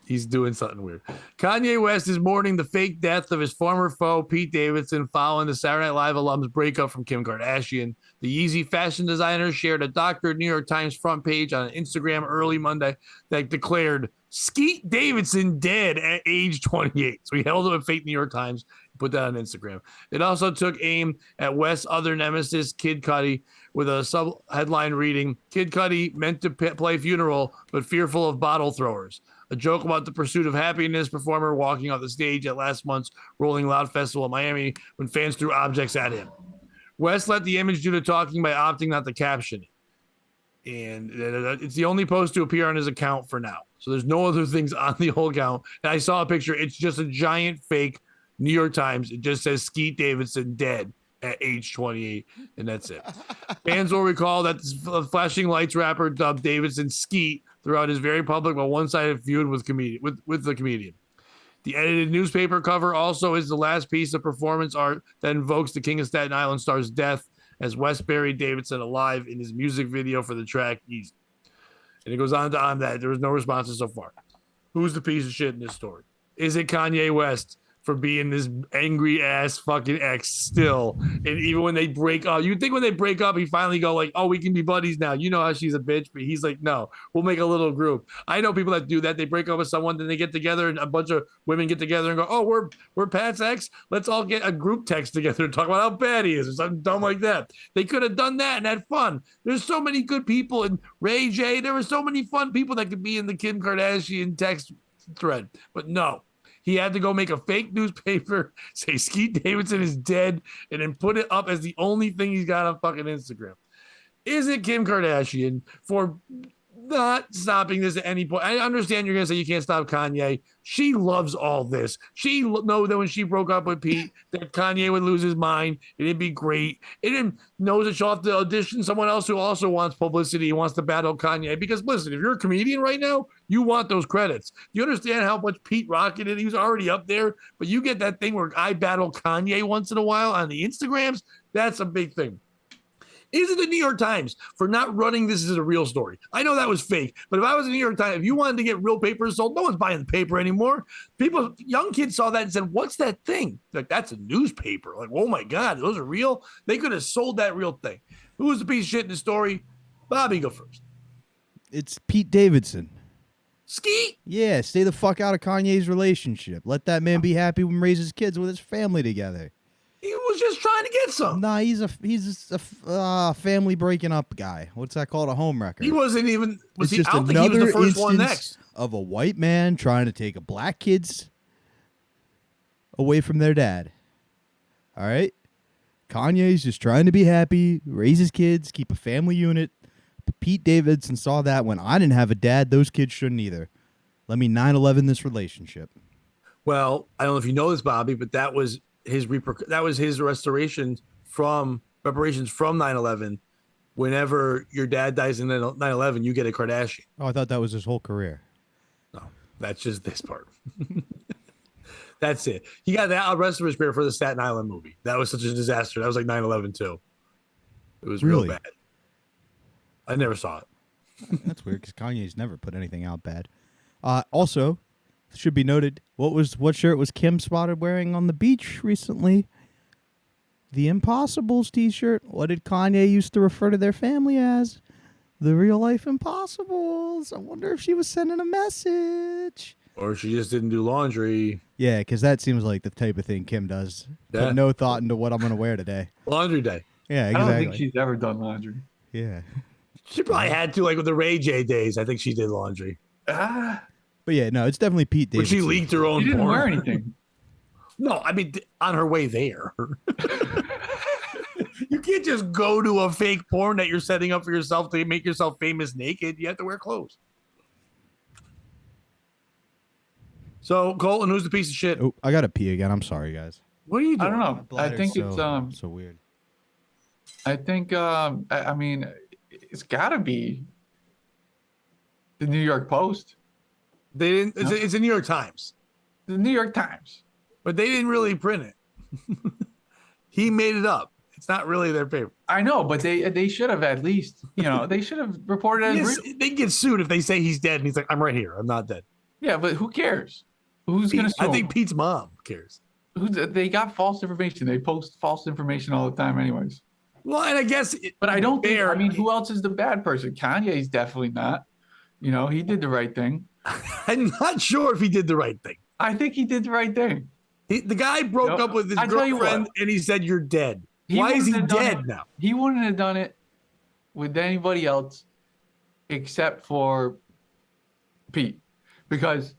He's doing something weird. Kanye West is mourning the fake death of his former foe, Pete Davidson, following the Saturday Night Live alum's breakup from Kim Kardashian. The Yeezy fashion designer shared a doctored New York Times front page on Instagram early Monday that declared Skete Davidson dead at age 28. So he held up a fake New York Times, put that on Instagram. It also took aim at West's other nemesis, Kid Cudi, with a sub-headline reading, Kid Cudi meant to play funeral, but fearful of bottle throwers. A joke about the pursuit of happiness performer walking off the stage at last month's Rolling Loud Festival in Miami when fans threw objects at him. West let the image do the talking by opting not to caption it. And it's the only post to appear on his account for now. So there's no other things on the whole account. And I saw a picture. It's just a giant fake New York Times. It just says Skete Davidson dead at age 28, and that's it. Fans will recall that the Flashing Lights rapper dubbed Davidson Skete throughout his very public but one-sided feud with the comedian. The edited newspaper cover also is the last piece of performance art that invokes the King of Staten Island star's death as West buried Davidson alive in his music video for the track Easy. And it goes on that there was no responses so far. Who's the piece of shit in this story? Is it Kanye West for being this angry ass fucking ex still? And even when they break up, you'd think when they break up, he finally go like, oh, we can be buddies now. You know how she's a bitch, but he's like, no, we'll make a little group. I know people that do that. They break up with someone, then they get together and a bunch of women get together and go, oh, we're Pat's ex. Let's all get a group text together and talk about how bad he is or something dumb like that. They could have done that and had fun. There's so many good people in Ray J. There were so many fun people that could be in the Kim Kardashian text thread, but no. He had to go make a fake newspaper, say Skete Davidson is dead, and then put it up as the only thing he's got on fucking Instagram. Is it Kim Kardashian for not stopping this at any point? I understand you're going to say you can't stop Kanye. She loves all this. She knows that when she broke up with Pete, that Kanye would lose his mind. It'd be great. It knows that she'll have to audition someone else who also wants publicity and wants to battle Kanye. Because listen, if you're a comedian right now, you want those credits. You understand how much Pete rocketed? He was already up there, but you get that thing where I battle Kanye once in a while on the Instagrams. That's a big thing. Is it the New York Times for not running this as a real story? I know that was fake, but if I was the New York Times, if you wanted to get real papers sold, no one's buying the paper anymore. People, young kids saw that and said, what's that thing? Like, that's a newspaper. Like, oh my God, those are real? They could have sold that real thing. Who was the piece of shit in the story? Bobby, go first. It's Pete Davidson. Skete? Yeah, stay the fuck out of Kanye's relationship. Let that man be happy and raise his kids with his family together. He was just trying to get some. Nah, he's a family breaking up guy. What's that called? A home wrecker. He wasn't even. Was It's he? just I don't think he was the another first one instance next. of a white man trying to take a black kid's away from their dad. All right? Kanye's just trying to be happy, raise his kids, keep a family unit. Pete Davidson saw that when I didn't have a dad, those kids shouldn't either. Let me 9/11 this relationship. Well, I don't know if you know this, Bobby, but that was his reparations from 9/11. Whenever your dad dies in 9/11, you get a Kardashian. Oh, I thought that was his whole career. No, that's just this part. That's it. He got the rest of his career for the Staten Island movie. That was such a disaster. That was like 9/11 too. It was Really? real bad. I never saw it. That's weird because Kanye's never put anything out bad. Also, should be noted, what shirt was Kim spotted wearing on the beach recently? The Impossibles t-shirt. What did Kanye used to refer to their family as? The real life Impossibles. I wonder if she was sending a message. Or she just didn't do laundry. Yeah, because that seems like the type of thing Kim does. Yeah. Put no thought into what I'm going to wear today. Laundry day. Yeah, I exactly. don't think she's ever done laundry. Yeah. She probably had to, like with the Ray J days. I think she did laundry. But yeah, no, it's definitely Pete When Davidson. she leaked her own She didn't porn. wear anything. No, I mean, on her way there. You can't just go to a fake porn that you're setting up for yourself to make yourself famous naked. You have to wear clothes. So, Colton, who's the piece of shit? Oh, I got to pee again. I'm sorry, guys. What are you doing? I don't know. I think it's so weird. I think I mean it's got to be the New York Post, They didn't. It's the New York Times, the New York Times. but they didn't really print it. He made it up. It's not really their paper. I know, but they should have at least, they should have reported it. Yes, they get sued if they say he's dead and he's like, I'm right here. I'm not dead. Yeah, but who cares? Who's going to sue I think him? Pete's mom cares. They got false information. They post false information all the time anyways. Well, and I guess. But I don't think, I mean, who else is the bad person? Kanye's definitely not. He did the right thing. I'm not sure if he did the right thing. I think he did the right thing. The guy broke up with his I tell you girlfriend what. and he said, you're dead. He Why is he wouldn't have done dead it- now? He wouldn't have done it with anybody else except for Pete. Because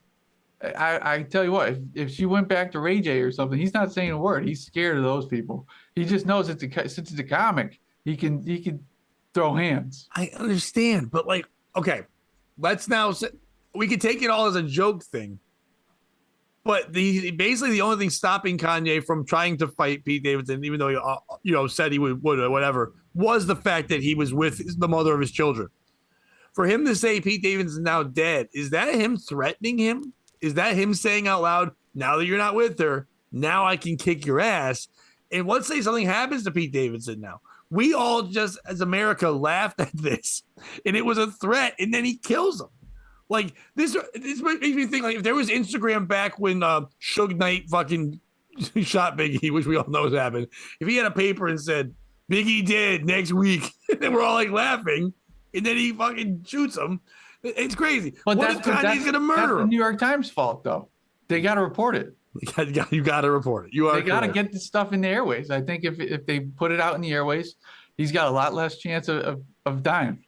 I tell you what, if she went back to Ray J or something, he's not saying a word. He's scared of those people. He just knows since it's a comic, he can throw hands. I understand, but like, okay, let's now say, we could take it all as a joke thing. But basically the only thing stopping Kanye from trying to fight Pete Davidson, even though he said he would or whatever, was the fact that he was with the mother of his children. For him to say Pete Davidson's now dead, is that him threatening him? Is that him saying out loud, now that you're not with her, now I can kick your ass? And let's say something happens to Pete Davidson now. We all just, as America, laughed at this, and it was a threat, and then he kills him. Like, this makes me think, like, if there was Instagram back when Suge Knight fucking shot Biggie, which we all know has happened, if he had a paper and said, Biggie dead next week, and then we're all, like, laughing, and then he fucking shoots him, it's crazy. But what if Kanye's going to murder that's the him? New York Times fault, though. They got to report it. You got to report it. You are They got to correct. get this stuff in the airways. I think if they put it out in the airways, he's got a lot less chance of dying.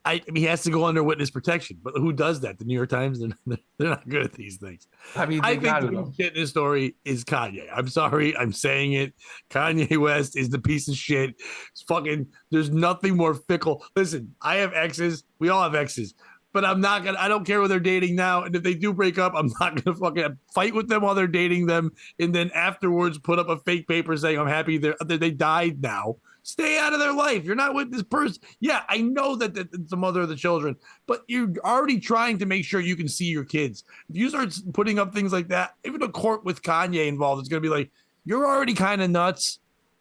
I mean, he has to go under witness protection, but who does that? The New York Times? They're not good at these things. I mean, I they think got the to. piece of shit in this story is Kanye. I'm sorry, I'm saying it. Kanye West is the piece of shit. It's fucking. There's nothing more fickle. Listen, I have exes. We all have exes. But I'm not gonna. I don't care whether they're dating now, and if they do break up, I'm not gonna fucking fight with them while they're dating them, and then afterwards put up a fake paper saying I'm happy they died now. Stay out of their life. You're not with this person. Yeah, I know that it's the mother of the children, but you're already trying to make sure you can see your kids. If you start putting up things like that, even a court with Kanye involved, it's gonna be like you're already kind of nuts.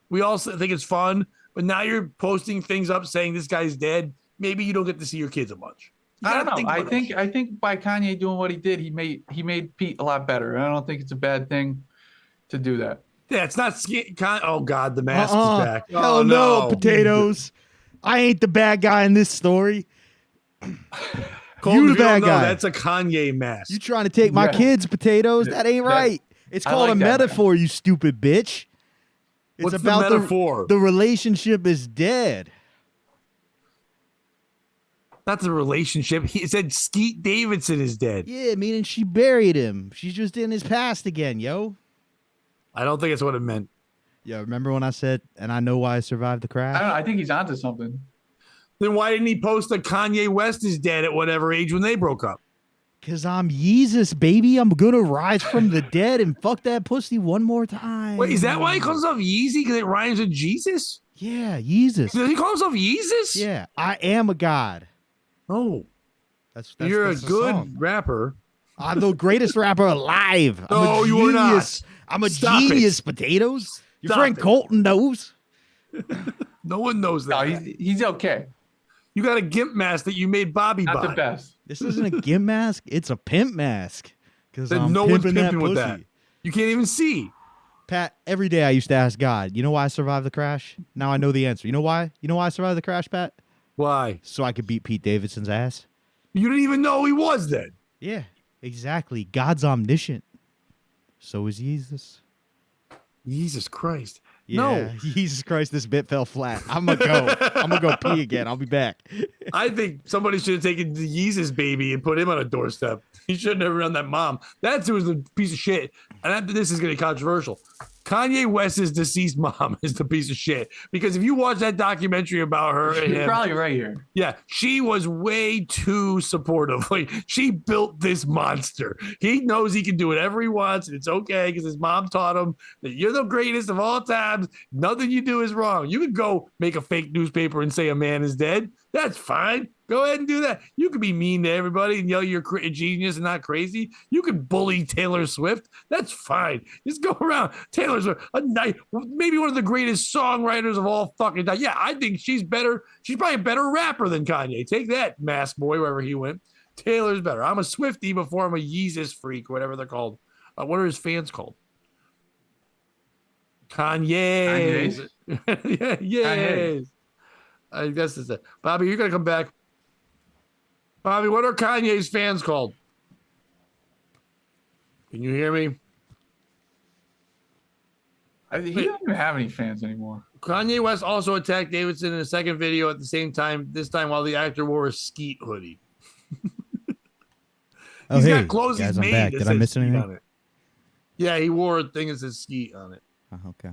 We all think it's fun, but now you're posting things up saying this guy's dead. Maybe you don't get to see your kids a bunch. I don't know. I think by Kanye doing what he did, he made Pete a lot better. I don't think it's a bad thing to do that. Yeah, it's not. Oh God, the mask is back. Hell Oh no, potatoes. I ain't the bad guy in this story. Colton, You the if don't bad know, guy. That's a Kanye mask. You trying to take my Yeah. kids, potatoes? That ain't right. It's I called like a that, metaphor, you stupid bitch. It's What's about the metaphor? the relationship is dead. Not the relationship. He said Skete Davidson is dead. Yeah, meaning she buried him. She's just in his past again, yo. I don't think it's what it meant. Yeah, remember when I said, and I know why I survived the crash? I don't know. I think he's onto something. Then why didn't he post that Kanye West is dead at whatever age when they broke up? Because I'm Jesus, baby. I'm going to rise from the dead and fuck that pussy one more time. Wait, is that why he calls himself Yeezy? Because it rhymes with Jesus? Yeah, Jesus. Does he call himself Jesus? Yeah, I am a god. Oh. That's You're that's a the good song. rapper. I'm the greatest rapper alive. I'm No, a you are not. genius. I'm a Stop it. genius, potatoes. Your Stop friend it. Colton knows. No one knows No, that. he's okay. You got a gimp mask that you made Bobby Not buy. the best. This isn't a gimp mask. It's a pimp mask. Because That I'm no one's pimping that pimping with pussy. that. You can't even see. Pat, every day I used to ask God, you know why I survived the crash? Now I know the answer. You know why? You know why I survived the crash, Pat? Why? So I could beat Pete Davidson's ass. You didn't even know he was dead. Yeah, exactly. God's omniscient. So is Jesus. Jesus Christ. Yeah, No. Jesus Christ, this bit fell flat. I'm gonna go. I'm gonna go pee again. I'll be back. I think somebody should have taken the Yeezus baby and put him on a doorstep. He shouldn't have run that mom. That's who was the piece of shit. And this is going to be controversial. Kanye West's deceased mom is the piece of shit. Because if you watch that documentary about her and You're him, probably right here. yeah, she was way too supportive. Like, she built this monster. He knows he can do whatever he wants, and it's okay because his mom taught him that you're the greatest of all times. Nothing you do is wrong. You could go make a fake newspaper and say a man is dead. That's fine. Go ahead and do that. You could be mean to everybody and yell you're a genius and not crazy. You could bully Taylor Swift. That's fine. Just go around. Taylor Swift, maybe one of the greatest songwriters of all fucking time. Yeah, I think she's better. She's probably a better rapper than Kanye. Take that, Mask Boy, wherever he went. Taylor's better. I'm a Swiftie before I'm a Yeezus freak, whatever they're called. What are his fans called? Kanye. Yeah, yes. I guess it's it. Bobby, you're gonna come back. Bobby, what are Kanye's fans called? Can you hear me? He doesn't even have any fans anymore. Kanye West also attacked Davidson in a second video at the same time, this time while the actor wore a Skete hoodie. He's got clothes guys, he's I'm made back. that Did I says miss Skete anything? on it. Yeah, he wore a thing that says Skete on it. Oh, okay.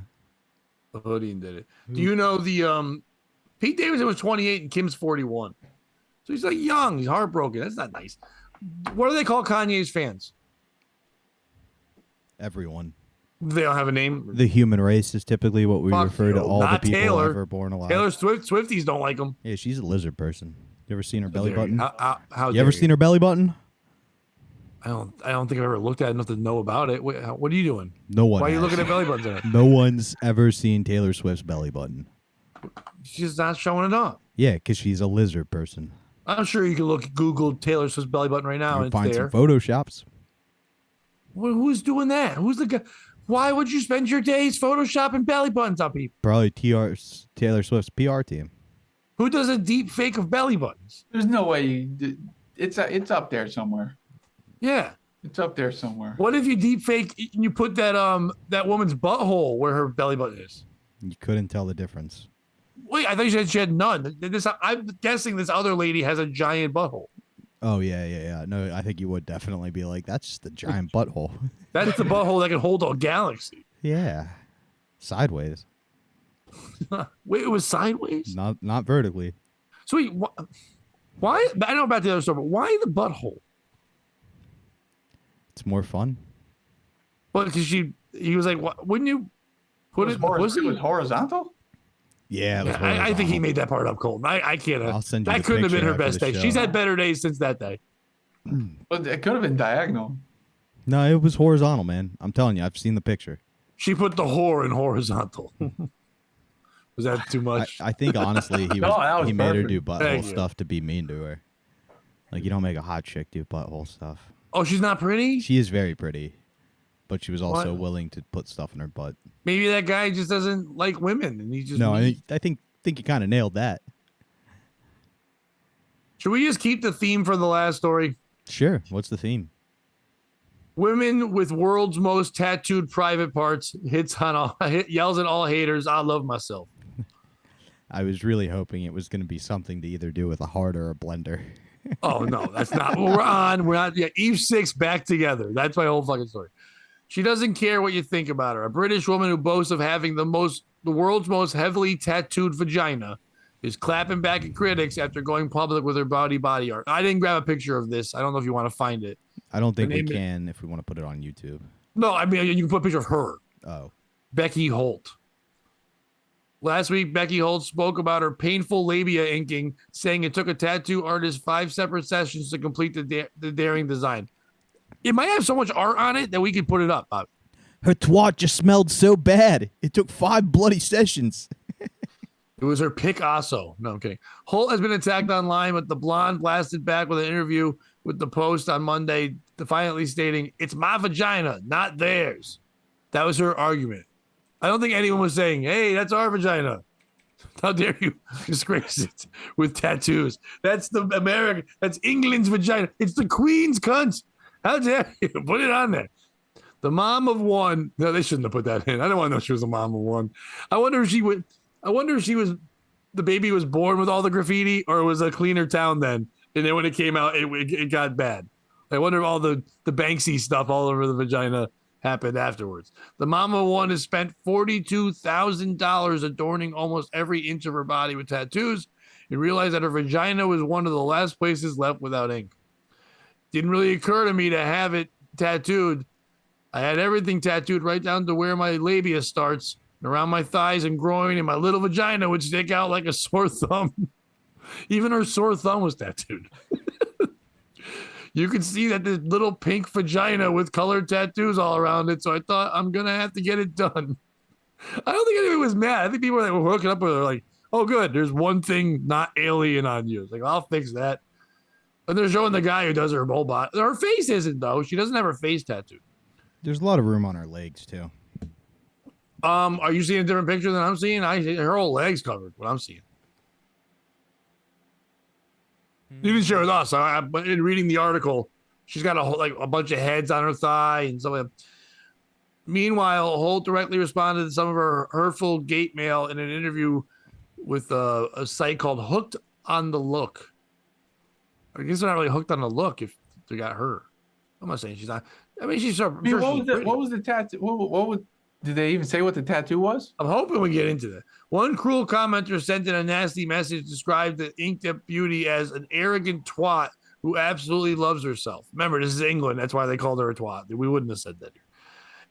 A hoodie and did it. Do you know the Pete Davidson was 28 and Kim's 41. So he's like young. He's heartbroken. That's not nice. What do they call Kanye's fans? Everyone. They don't have a name. The human race is typically what we Fuck refer to you. all the Not people Taylor. ever born alive. Taylor Swift, Swifties don't like him. Yeah, she's a lizard person. You ever seen her belly button? How You ever seen her belly button? I don't think I've ever looked at it enough to know about it. What are you doing? No one. Why are you has. looking at belly buttons in it? No one's ever seen Taylor Swift's belly button. She's not showing it up. Yeah, because she's a lizard person. I'm sure you can Google Taylor Swift's belly button right now You and find it's some there. photoshops. Who's doing that? Who's the guy? Why would you spend your days photoshopping belly buttons on people? Probably Taylor Swift's PR team. Who does a deep fake of belly buttons? There's no way. It's up there somewhere. Yeah. It's up there somewhere. What if you deep fake and you put that woman's butthole where her belly button is? You couldn't tell the difference. Wait, I thought you said she had none. I'm guessing this other lady has a giant butthole. Oh, yeah. No, I think you would definitely be like, that's just a giant butthole. That's the butthole that can hold a galaxy. Yeah. Sideways. Wait, it was sideways? Not vertically. So wait, why? I know about the other story, but why the butthole? It's more fun. Well, because he was like, wouldn't you put it? It was horizontal? Yeah, it was I think he horizontal. made that part up, Colton. I can't. I'll send you That the couldn't have been picture her after best the day. show. She's had better days since that day. But it could have been diagonal. No, it was horizontal, man. I'm telling you, I've seen the picture. She put the whore in horizontal. Was that too much? I think honestly, No, that was he made her perfect. do butthole Thank you. stuff to be mean to her. Like you don't make a hot chick do butthole stuff. Oh, she's not pretty? She is very pretty, but she was also What? willing to put stuff in her butt. Maybe that guy just doesn't like women and he just No, I think you kind of nailed that. Should we just keep the theme for the last story? Sure. What's the theme? Women with world's most tattooed private parts yells at all haters. I love myself. I was really hoping it was going to be something to either do with a heart or a blender. Oh no, that's not what we're on. We're not. Yeah, Eve 6 back together. That's my whole fucking story. She doesn't care what you think about her. A British woman who boasts of having the world's most heavily tattooed vagina is clapping back at critics after going public with her body art. I didn't grab a picture of this. I don't know if you want to find it. I don't think we can if we want to put it on YouTube. No, I mean, you can put a picture of her. Oh. Becky Holt. Last week, Becky Holt spoke about her painful labia inking, saying it took a tattoo artist 5 separate sessions to complete the daring design. It might have so much art on it that we could put it up, Bob. Her twat just smelled so bad. It took 5 bloody sessions. It was her Picasso. No, I'm kidding. Holt has been attacked online, but the blonde blasted back with an interview with the Post on Monday, defiantly stating, "It's my vagina, not theirs." That was her argument. I don't think anyone was saying, "Hey, that's our vagina." How dare you disgrace it with tattoos? That's that's England's vagina. It's the Queen's cunt. How dare you put it on there? The mom of one. No, they shouldn't have put that in. I don't want to know if she was a mom of one. I wonder if she was the baby was born with all the graffiti, or it was a cleaner town then. And then when it came out, it got bad. I wonder if all the Banksy stuff all over the vagina happened afterwards. The mama one has spent $42,000 adorning almost every inch of her body with tattoos and realized that her vagina was one of the last places left without ink. Didn't really occur to me to have it tattooed. I had everything tattooed right down to where my labia starts, and around my thighs and groin, and my little vagina would stick out like a sore thumb. Even her sore thumb was tattooed. You could see that this little pink vagina with colored tattoos all around it. So I thought, I'm going to have to get it done. I don't think anyone was mad. I think people that were hooking up with her like, oh, good. There's one thing not alien on you. It's like, I'll fix that. And they're showing the guy who does her whole body. Her face isn't, though. She doesn't have her face tattooed. There's a lot of room on her legs, too. Are you seeing a different picture than I'm seeing? Her whole legs covered, what I'm seeing. You didn't share with us. But in reading the article, she's got a bunch of heads on her thigh and stuff like that. Meanwhile, Holt directly responded to some of her hurtful gate mail in an interview with a site called Hooked on the Look. I guess they're not really hooked on the look if they got her. I'm not saying she's not. I mean, she's. What was the tattoo? Did they even say what the tattoo was? I'm hoping we get into that. One cruel commenter sent in a nasty message, described the inked-up beauty as an arrogant twat who absolutely loves herself. Remember, this is England. That's why they called her a twat. We wouldn't have said that here.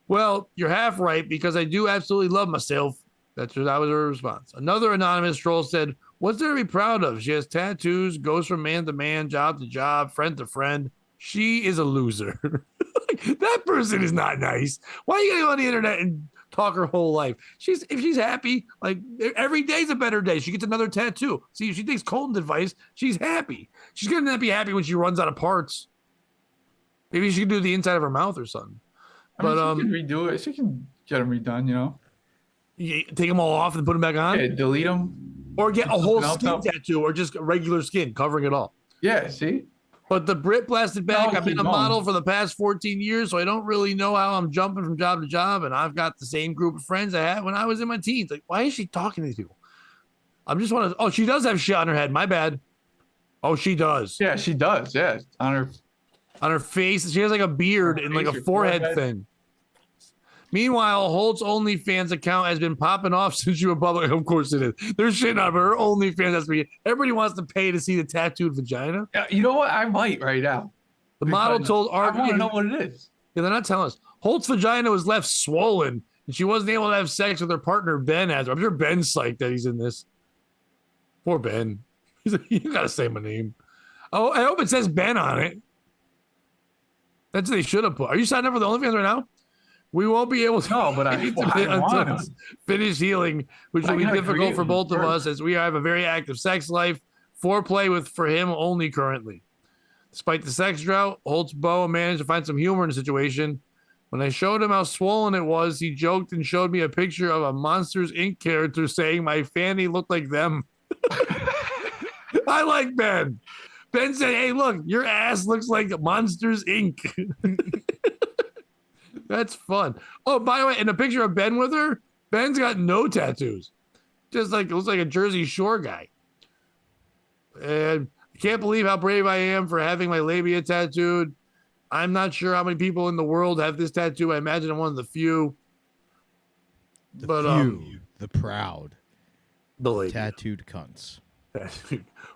Well, you're half right, because I do absolutely love myself. That was her response. Another anonymous troll said, "What's there to be proud of? She has tattoos, goes from man to man, job to job, friend to friend. She is a loser." That person is not nice. Why are you going on the internet and talk her whole life? If she's happy, like every day's a better day. She gets another tattoo. See, if she takes Colton's advice, she's happy. She's going to not be happy when she runs out of parts. Maybe she can do the inside of her mouth or something. She can redo it. She can get them redone, You take them all off and put them back on? Yeah, delete them. Or get a whole skin tattoo, or just regular skin covering it all. Yeah, see? But the Brit blasted back. I've been a model for the past 14 years, so I don't really know how I'm jumping from job to job. And I've got the same group of friends I had when I was in my teens. Like, why is she talking to these people? I'm just want to. Oh, she does have shit on her head. My bad. Oh, she does. Yeah, she does. Yeah, on her face. She has like a beard and like a forehead thing. Meanwhile, Holt's OnlyFans account has been popping off since she went public. Of course it is. They're shitting on her. Her OnlyFans has to be. Everybody wants to pay to see the tattooed vagina. Yeah, you know what? I might right now. The model told Art. I want to know what it is. Yeah, they're not telling us. Holt's vagina was left swollen, and she wasn't able to have sex with her partner Ben. I'm sure Ben's psyched that he's in this. Poor Ben. He's like, you gotta say my name. Oh, I hope it says Ben on it. That's what they should have put. Are you signed up for the OnlyFans right now? We won't be able to. No, but I want to finish healing, which will be difficult for both of us, as we have a very active sex life. Foreplay for him only currently. Despite the sex drought, Holt's beau managed to find some humor in the situation. When I showed him how swollen it was, he joked and showed me a picture of a Monsters Inc. character saying my fanny looked like them. I like Ben. Ben said, "Hey, look, your ass looks like Monsters Inc." That's fun. Oh, by the way, in a picture of Ben with her, Ben's got no tattoos. Just like looks like a Jersey Shore guy. And I can't believe how brave I am for having my labia tattooed. I'm not sure how many people in the world have this tattoo. I imagine I'm one of the few. The proud, the labia. tattooed cunts.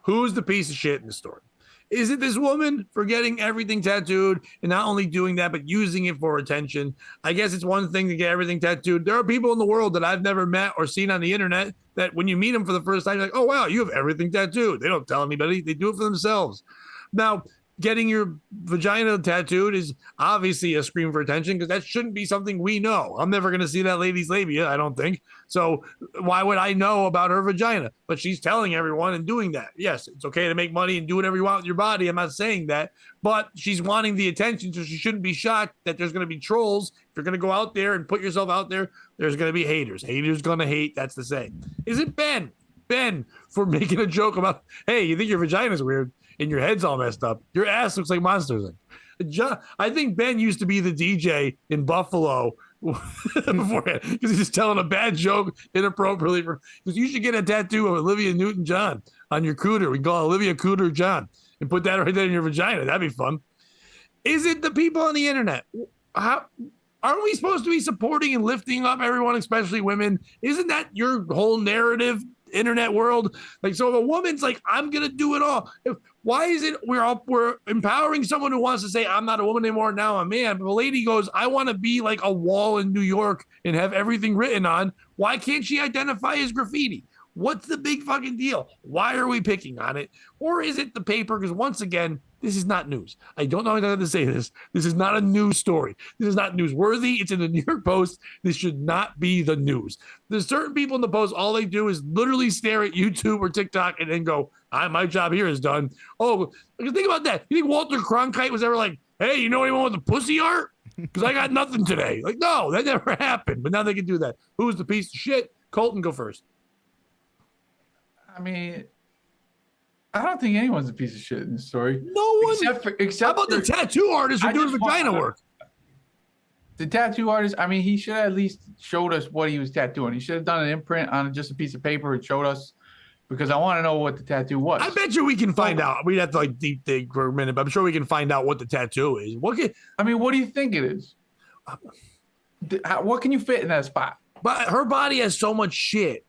Who's the piece of shit in the story? Is it this woman for getting everything tattooed and not only doing that, but using it for attention? I guess it's one thing to get everything tattooed. There are people in the world that I've never met or seen on the internet that when you meet them for the first time, you're like, oh, wow, you have everything tattooed. They don't tell anybody. They do it for themselves. Now, getting your vagina tattooed is obviously a scream for attention because that shouldn't be something we know. I'm never going to see that lady's labia, I don't think. So why would I know about her vagina? But she's telling everyone and doing that. Yes, it's okay to make money and do whatever you want with your body. I'm not saying that. But she's wanting the attention, so she shouldn't be shocked that there's going to be trolls. If you're going to go out there and put yourself out there, there's going to be haters. Haters going to hate. That's the saying. Is it Ben? Ben, for making a joke about, hey, you think your vagina's weird? And your head's all messed up. Your ass looks like Monsters. I think Ben used to be the DJ in Buffalo beforehand because he's just telling a bad joke inappropriately. Because you should get a tattoo of Olivia Newton John on your cooter. We can call it Olivia Cooter John and put that right there in your vagina. That'd be fun. Is it the people on the internet? How aren't we supposed to be supporting and lifting up everyone, especially women? Isn't that your whole narrative? Internet world, like, so if a woman's like, I'm gonna do it all, why is it we're empowering someone who wants to say I'm not a woman anymore, now I'm a man, but the lady goes, I want to be like a wall in New York and have everything written on? Why can't she identify as graffiti? What's the big fucking deal? Why are we picking on it? Or is it the paper? Because once again, this is not news. I don't know how to say this. This is not a news story. This is not newsworthy. It's in the New York Post. This should not be the news. There's certain people in the Post, all they do is literally stare at YouTube or TikTok and then go, my job here is done. Oh, think about that. You think Walter Cronkite was ever like, hey, you know anyone with a pussy art? Because I got nothing today. Like, no, that never happened. But now they can do that. Who's the piece of shit? Colton, go first. I mean, I don't think anyone's a piece of shit in the story. No one. Except how about the tattoo artist who doing vagina work? The tattoo artist, I mean, he should have at least showed us what he was tattooing. He should have done an imprint on just a piece of paper and showed us, because I want to know what the tattoo was. I bet you we can find out. We'd have to like deep dig for a minute, but I'm sure we can find out what the tattoo is. What do you think it is? What can you fit in that spot? But her body has so much shit.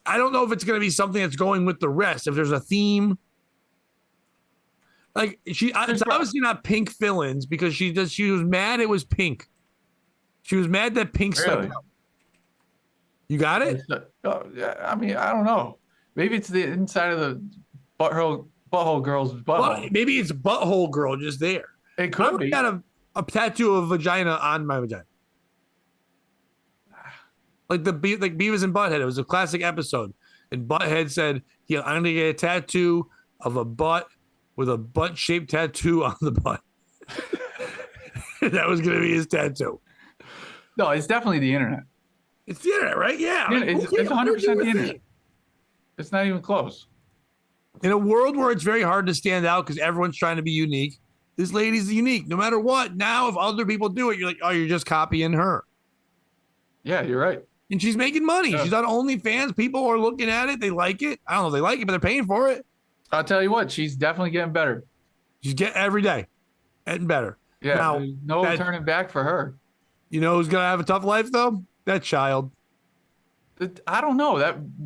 I don't know if it's going to be something that's going with the rest. If there's a theme, like it's obviously not pink fill-ins because she was mad it was pink. She was mad that pink stuck out. You got it? I mean, I don't know. Maybe it's the inside of the butthole girl's butthole. Well, maybe it's Butthole Girl just there. It could be. I got a tattoo of vagina on my vagina. Like Beavis and Butthead. It was a classic episode. And Butthead said, I'm going to get a tattoo of a butt with a butt-shaped tattoo on the butt. That was going to be his tattoo. No, it's definitely the internet. It's the internet, right? Yeah. It's 100% the internet. It's not even close. In a world where it's very hard to stand out because everyone's trying to be unique, this lady's unique. No matter what. Now, if other people do it, you're like, oh, you're just copying her. Yeah, you're right. And she's making money. Yeah. She's on OnlyFans. People are looking at it. They like it. I don't know if they like it, but they're paying for it. I'll tell you what, she's definitely getting better. She's getting every day, getting better. Yeah, now, no turning back for her. You know who's gonna have a tough life though? That child. I don't know.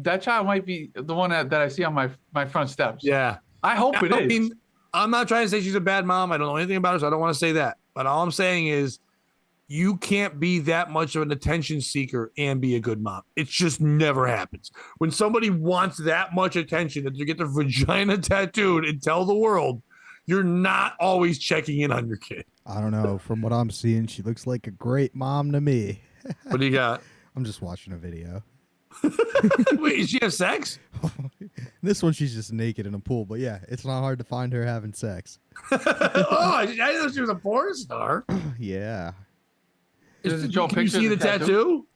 That child might be the one that I see on my front steps. Yeah, I hope it is. I mean, I'm not trying to say she's a bad mom. I don't know anything about her, so I don't want to say that. But all I'm saying is, you can't be that much of an attention seeker and be a good mom. It just never happens. When somebody wants that much attention that you get their vagina tattooed and tell the world, you're not always checking in on your kid. I don't know. From what I'm seeing, she looks like a great mom to me. What do you got? I'm just watching a video. Wait, does she have sex? This one, she's just naked in a pool. But yeah, it's not hard to find her having sex. Oh, I didn't know she was a porn star. Yeah. Can you see the tattoo?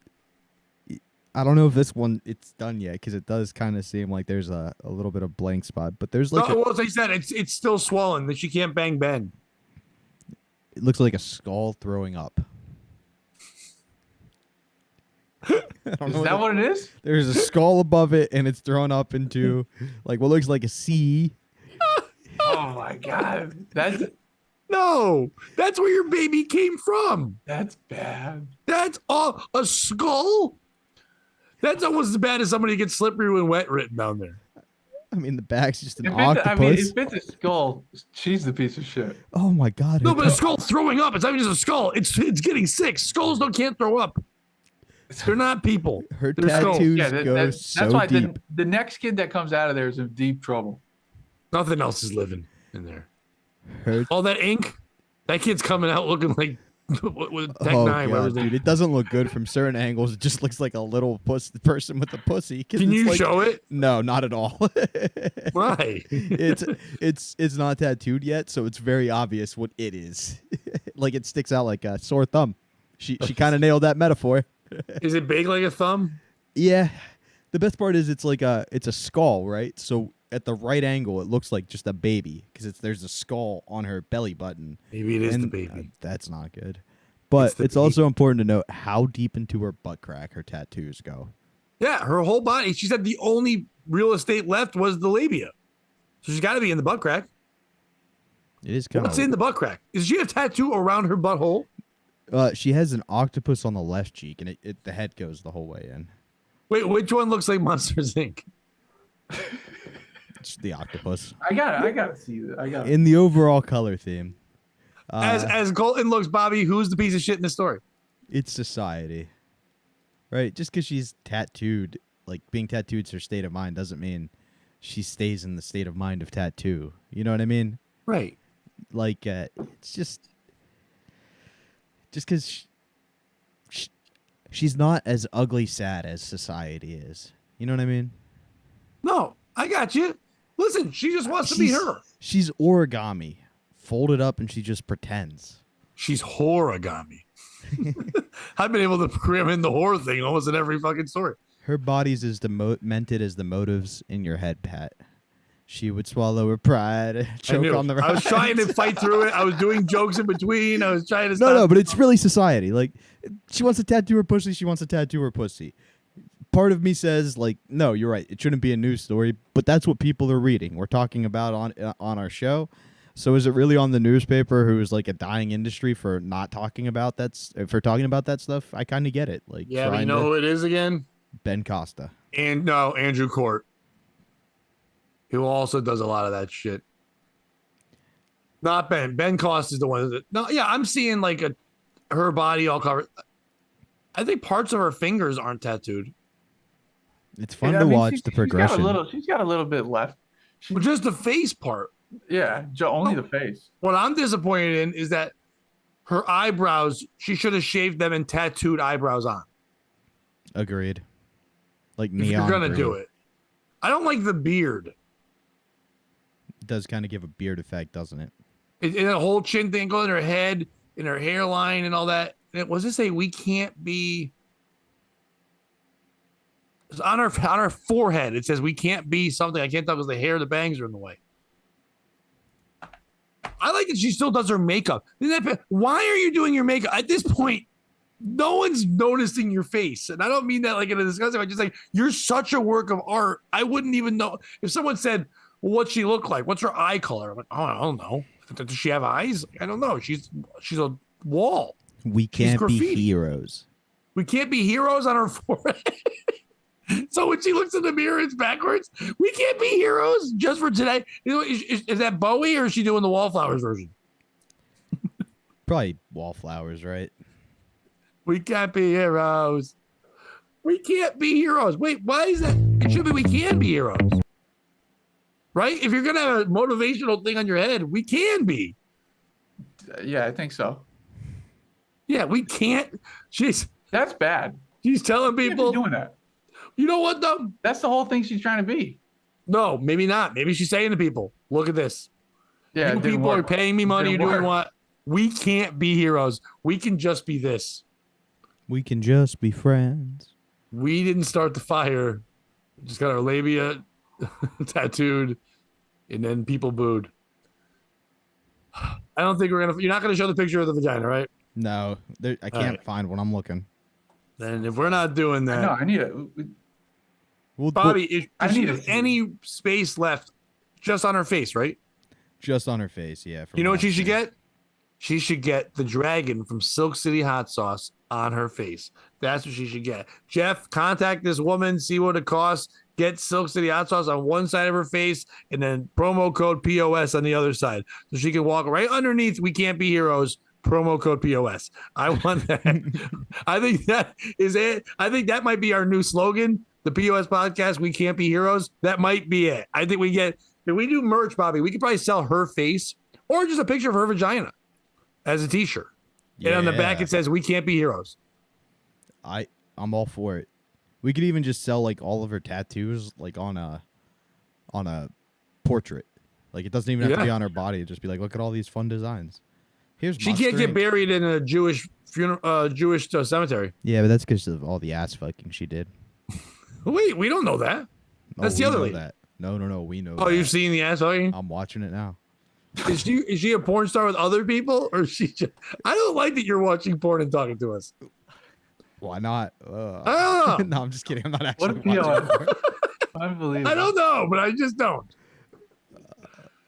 I don't know if this one it's done yet because it does kind of seem like there's a little bit of blank spot, but there's like well, as I said, it's still swollen that she can't bang Ben. It looks like a skull throwing up. I don't Is know that what it is? There's a skull above it, and it's thrown up into like what looks like a C. Oh my god, No, that's where your baby came from. that's bad. That's all a skull. That's almost as bad as somebody gets slippery when wet written down there. I mean, the back's just an If octopus. it's a skull, she's the piece of shit. Oh my god! No, but a skull throwing up. It's not even just a skull. It's getting sick. Skulls can't throw up. They're not people. Her They're skulls. tattoos Yeah, go that's so why deep. the next kid that comes out of there is in deep trouble. Nothing else is living in there. Her All that ink. That kid's coming out looking like with Tech oh 9. god, dude, it doesn't look good from certain angles. It just looks like a little person with a pussy. Can it's you like, show it? No, not at all. Why? It's not tattooed yet, so it's very obvious what it is. Like it sticks out like a sore thumb. She kind of nailed that metaphor. Is it big like a thumb? Yeah. The best part is it's a skull, right? So at the right angle, it looks like just a baby because there's a skull on her belly button. Maybe it is the And, baby. that's not good. But the it's also important to note how deep into her butt crack her tattoos go. Yeah, her whole body. She said the only real estate left was the labia. So she's got to be in the butt crack. It is kind What's of. in the butt crack? Is she a tattoo around her butthole? She has an octopus on the left cheek, and the head goes the whole way in. Wait, which one looks like Monsters Inc? It's the octopus. I gotta see that. In the overall color theme. As Colton looks, Bobby, who's the piece of shit in the story? It's society. Right? Just because she's tattooed, like being tattooed's her state of mind doesn't mean she stays in the state of mind of tattoo. You know what I mean? Right. Like, it's just because she's not as ugly sad as society is. You know what I mean? No, I got you. Listen, she just wants to be her. She's origami, folded up, and she just pretends. She's horrorigami. I've been able to cram in the horror thing almost in every fucking story. Her body's as demented as the motives in your head, Pat. She would swallow her pride, choke on the I was trying to fight through it. I was doing jokes in between. I was trying to stop. No, but it's really society. Like, she wants to tattoo her pussy. She wants to tattoo her pussy. Part of me says, like, no, you're right. It shouldn't be a news story, but that's what people are reading. We're talking about on our show. So is it really on the newspaper, who is like a dying industry for not talking about that stuff? I kind of get it. Like, Yeah, but you know who it is again? Ben Costa. And no, Andrew Court, who also does a lot of that shit. Not Ben. Ben Costa is the one that. No, yeah, I'm seeing like her body all covered. I think parts of her fingers aren't tattooed. It's fun to watch the progression. She's got a little bit left. Well, just the face part. Yeah, only the face. What I'm disappointed in is that her eyebrows, she should have shaved them and tattooed eyebrows on. Agreed. Like If neon you're gonna green. do it. I don't like the beard. It does kind of give a beard effect, doesn't it? And a whole chin thing going in her head, in her hairline, and all that. And was it say we can't be? It's on her forehead. It says we can't be something. I can't tell because the hair, the bangs are in the way. I like that she still does her makeup. Why are you doing your makeup at this point? No one's noticing your face, and I don't mean that like in a disgusting way. Just like you're such a work of art. I wouldn't even know if someone said, well, "What's she look like? What's her eye color?" I'm like, "Oh, I don't know. Does she have eyes? I don't know. She's a wall. We can't be graffiti. heroes. We can't be heroes on her forehead." So when she looks in the mirror, it's backwards. We can't be heroes just for today. You know, is that Bowie or is she doing the Wallflowers version? Probably wallflowers, right? We can't be heroes. We can't be heroes. Wait, why is that? It should be we can be heroes. Right? If you're going to have a motivational thing on your head, we can be. Yeah, I think so. Yeah, we can't. That's bad. She's telling People people. doing that. You know what, though? That's the whole thing she's trying to be. No, maybe not. Maybe she's saying to people, look at this. Yeah, You people are paying me money. You're doing what? We can't be heroes. We can just be this. We can just be friends. We didn't start the fire. Just got our labia tattooed, and then people booed. I don't think you're not gonna show the picture of the vagina, right? No, I can't find one. I'm looking. Then if we're not doing No, that, I need it. Bobby, if I she need has to see any space left just on her face, right? Just on her face, yeah. You know what she should get? She should get the dragon from Silk City Hot Sauce on her face. That's what she should get. Jeff, contact this woman, see what it costs. Get Silk City Hot Sauce on one side of her face, and then promo code POS on the other side, so she can walk right underneath. We Can't Be Heroes. Promo code POS. I want that. I think that is it. I think that might be our new slogan. The POS podcast. We Can't Be Heroes. That might be it. I think if we do merch, Bobby, we could probably sell her face or just a picture of her vagina as a T-shirt, and on the back it says "We Can't Be Heroes." I'm all for it. We could even just sell like all of her tattoos like on a portrait. Like it doesn't even have to be on her body. It'd just be like, look at all these fun designs. Here's She can't get buried in a Jewish funeral, Jewish cemetery. Yeah, but that's because of all the ass fucking she did. Wait, we don't know that. That's the other lady. That. No, we know. Oh, that. You've seen the ass fucking? I'm watching it now. Is she a porn star with other people, or is she? I don't like that you're watching porn and talking to us. Why not? I don't know. No, I'm just kidding. I'm not actually What watching porn. Unbelievable. I don't know, but I just don't.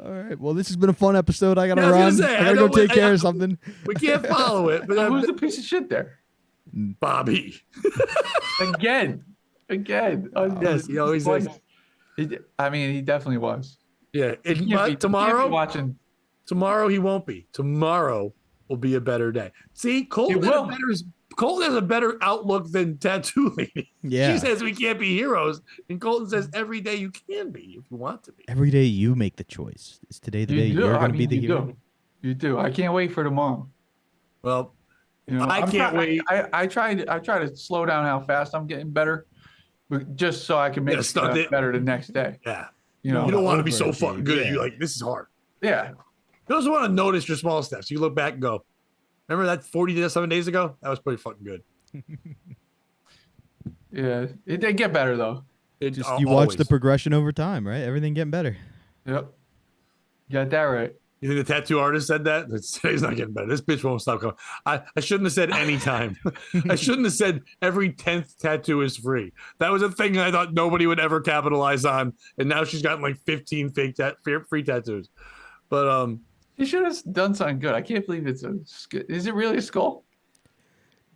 All right. Well, this has been a fun episode. I gotta Yeah, I run. was gonna say, I gotta go take care of something. We can't follow it, but Who's the piece of shit there? Bobby. Again. Yes, he always is. I mean, he definitely was. Yeah. He can't be Tomorrow watching. Tomorrow he won't be. Tomorrow will be a better day. See, Colton has a better outlook than Tattoo Lady. Yeah. She says we can't be heroes, and Colton says every day you can be if you want to be. Every day you make the choice. Is today the day you're going to be the hero? You do. I can't wait for tomorrow. Well, You know, I can't wait. I try to slow down how fast I'm getting better, but just so I can make it better the next day. Yeah. You know, You don't want to be so fucking good at you. Like, this is hard. Yeah. You also want to notice your small steps. You look back and go, remember that 47 days ago? That was pretty fucking good. Yeah. They get better though. You watch the progression over time, right? Everything getting better. Yep. Got that right. You think the tattoo artist said that? Today's not getting better. This bitch won't stop coming. I shouldn't have said any time. I shouldn't have said every 10th tattoo is free. That was a thing I thought nobody would ever capitalize on. And now she's gotten like 15 free tattoos. But you should have done something good. I can't believe is it really a skull?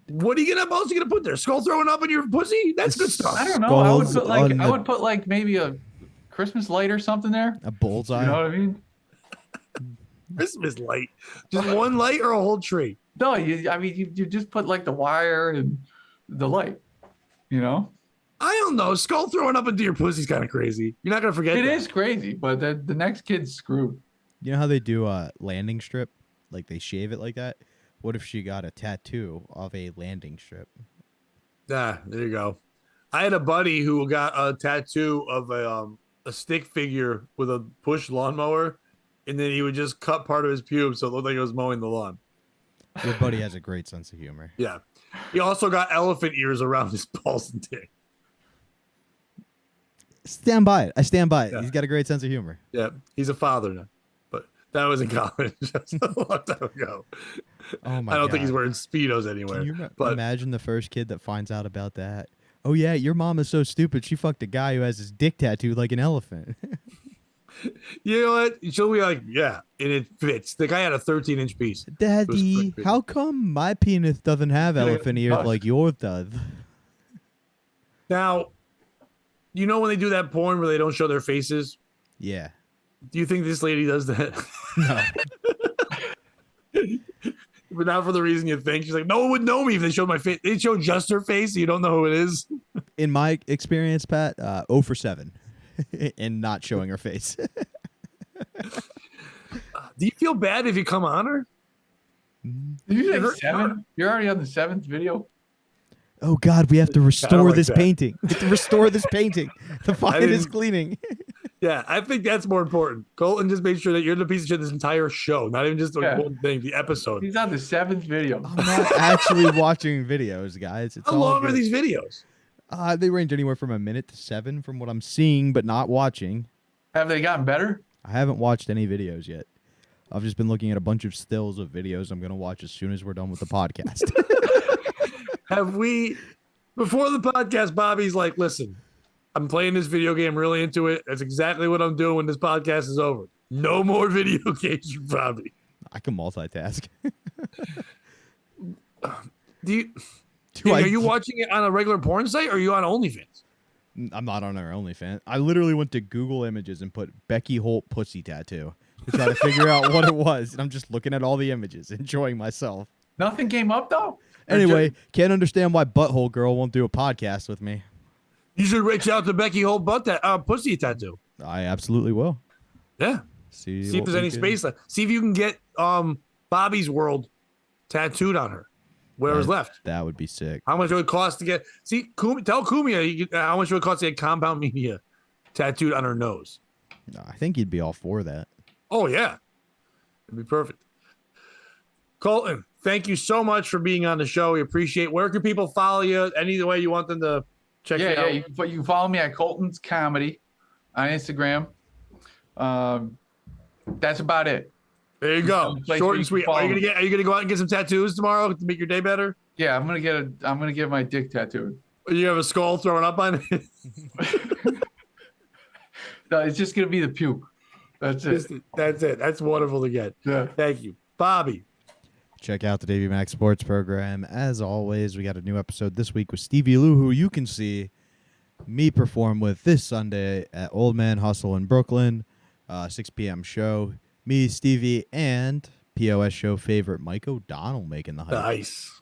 What are you gonna put there? Skull throwing up in your pussy? That's good stuff. I don't know. I would put like maybe a Christmas light or something there. A bullseye. You know what I mean? Christmas light. Just one light or a whole tree? No, you just put like the wire and the light. You know? I don't know. Skull throwing up into your pussy's kind of crazy. You're not gonna forget It that. is crazy, but the next kid's screwed. You know how they do a landing strip? Like they shave it like that? What if she got a tattoo of a landing strip? Ah, there you go. I had a buddy who got a tattoo of a stick figure with a push lawnmower, and then he would just cut part of his pubes so it looked like he was mowing the lawn. Your buddy has a great sense of humor. Yeah. He also got elephant ears around his balls and dick. Stand by it. I stand by it. Yeah. He's got a great sense of humor. Yeah. He's a father now. But that was in college just a long time ago. Oh my I don't God. think he's wearing Speedos anywhere. Can you but imagine the first kid that finds out about that? Oh yeah, your mom is so stupid. She fucked a guy who has his dick tattooed like an elephant. you know what? She'll be like, yeah, and it fits. The guy had a 13-inch piece. Daddy, how come my penis doesn't have elephant ears like yours does? Now, you know when they do that porn where they don't show their faces? Yeah. Do you think this lady does that? No. But not for the reason you think. She's like, no one would know me if they showed my face. They show just her face. So you don't know who it is. In my experience, Pat, 0 for 7 in not showing her face. Do you feel bad if you come on her? Did you say 7? You're already on the 7th video. Oh God, we have to restore like this that. painting. We have to restore this painting. The fine is cleaning. Yeah, I think that's more important. Colton just made sure that you're the piece of shit this entire show, not even just one thing, the episode. He's on the 7th video. I'm not actually watching videos, guys. It's How all long good. are these videos? They range anywhere from a minute to 7 from what I'm seeing, but not watching. Have they gotten better? I haven't watched any videos yet. I've just been looking at a bunch of stills of videos I'm going to watch as soon as we're done with the podcast. Have we Before the podcast, Bobby's like, listen, I'm playing this video game, really into it. That's exactly what I'm doing when this podcast is over. No more video games for Bobby. I can multitask. Are you watching it on a regular porn site or are you on OnlyFans? I'm not on our OnlyFans. I literally went to Google Images and put Becky Holt pussy tattoo to try to figure out what it was. And I'm just looking at all the images, enjoying myself. Nothing came up though. Anyway, can't understand why Butthole Girl won't do a podcast with me. You should reach out to Becky Holt pussy tattoo. I absolutely will. Yeah. See if there's any space left. See if you can get Bobby's World tattooed on her. Whatever's left. That would be sick. How much it would cost to get? See, tell Kumia how much it would cost to get Compound Media tattooed on her nose. I think he'd be all for that. Oh yeah, it'd be perfect. Colton, thank you so much for being on the show. We appreciate. Where can people follow you? Any way you want them to check you out? Yeah. You can follow me at Colton's Comedy on Instagram. That's about it. There you go. Short and sweet. Are you gonna go out and get some tattoos tomorrow to make your day better? Yeah, I'm gonna get my dick tattooed. You have a skull thrown up on it? No, it's just gonna be the puke. That's it. That's it. That's wonderful to get. Yeah. Thank you, Bobby. Check out the Davey Max Sports program. As always, we got a new episode this week with Stevie Lou, who you can see me perform with this Sunday at Old Man Hustle in Brooklyn, 6 p.m. show. Me, Stevie, and POS show favorite Mike O'Donnell making the hype. Nice.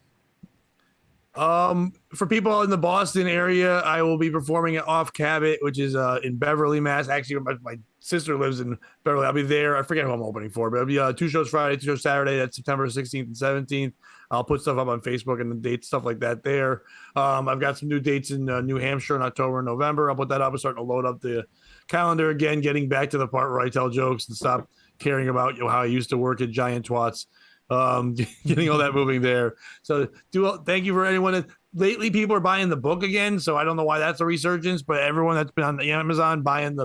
For people in the Boston area, I will be performing at Off Cabot, which is in Beverly, Mass. Actually, my sister lives in Beverly. I'll be there. I forget who I'm opening for, but it'll be 2 shows Friday, 2 shows Saturday. That's September 16th and 17th. I'll put stuff up on Facebook and the dates, stuff like that there. I've got some new dates in New Hampshire in October and November. I'll put that up. I'm starting to load up the calendar again, getting back to the part where I tell jokes and stop caring about how I used to work at Giant Twats. Getting all that moving there. So thank you for anyone that lately people are buying the book again. So I don't know why that's a resurgence, but everyone that's been on the Amazon buying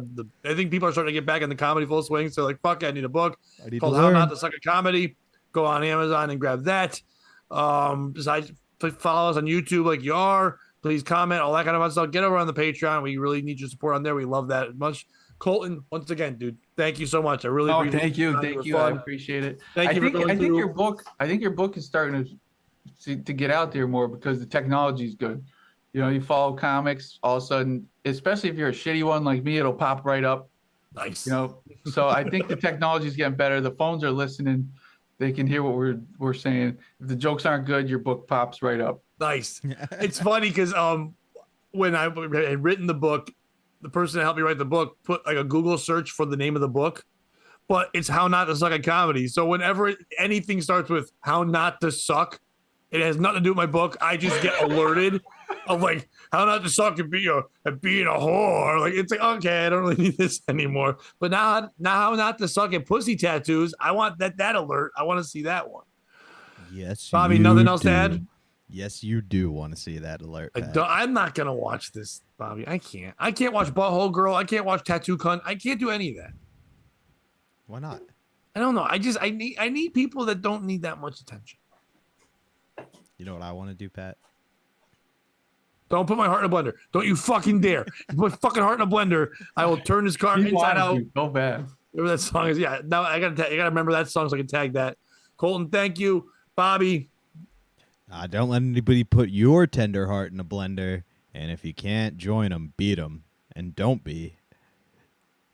I think people are starting to get back in the comedy full swing. So like, fuck, I need a book called How Not to Suck at Comedy. Go on Amazon and grab that. Besides, follow us on YouTube like you are. Please comment, all that kind of fun stuff. Get over on the Patreon. We really need your support on there. We love that much. Colton, once again, dude, thank you so much. I really appreciate it. Thank you. I appreciate it. I think your book is starting to get out there more because the technology is good. You know, you follow comics, all of a sudden, especially if you're a shitty one like me, it'll pop right up. Nice. You know, so I think the technology is getting better. The phones are listening. They can hear what we're saying. If the jokes aren't good, your book pops right up. Nice. It's funny because when I had written the book, the person that helped me write the book put like a Google search for the name of the book, but it's How Not to Suck at Comedy. So whenever anything starts with How Not to Suck, it has nothing to do with my book. I just get alerted of like How Not to Suck at being a whore. Like it's like, okay, I don't really need this anymore. But now How Not to Suck at Pussy Tattoos. I want that alert. I want to see that one. Yes, Bobby, nothing else to add? Yes, you do want to see that alert. I'm not gonna watch this, Bobby. I can't watch Butthole Girl. I can't watch Tattoo Cunt. I can't do any of that. Why not? I don't know. I need people that don't need that much attention. You know what I want to do, Pat? Don't put my heart in a blender. Don't you fucking dare. You put fucking heart in a blender. I will turn this car inside out. So bad. Remember that song is now I gotta remember that song so I can tag that. Colton, thank you. Bobby. Don't let anybody put your tender heart in a blender. And if you can't join them, beat them. And don't be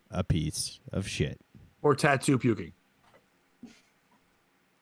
a piece of shit. Or tattoo puking.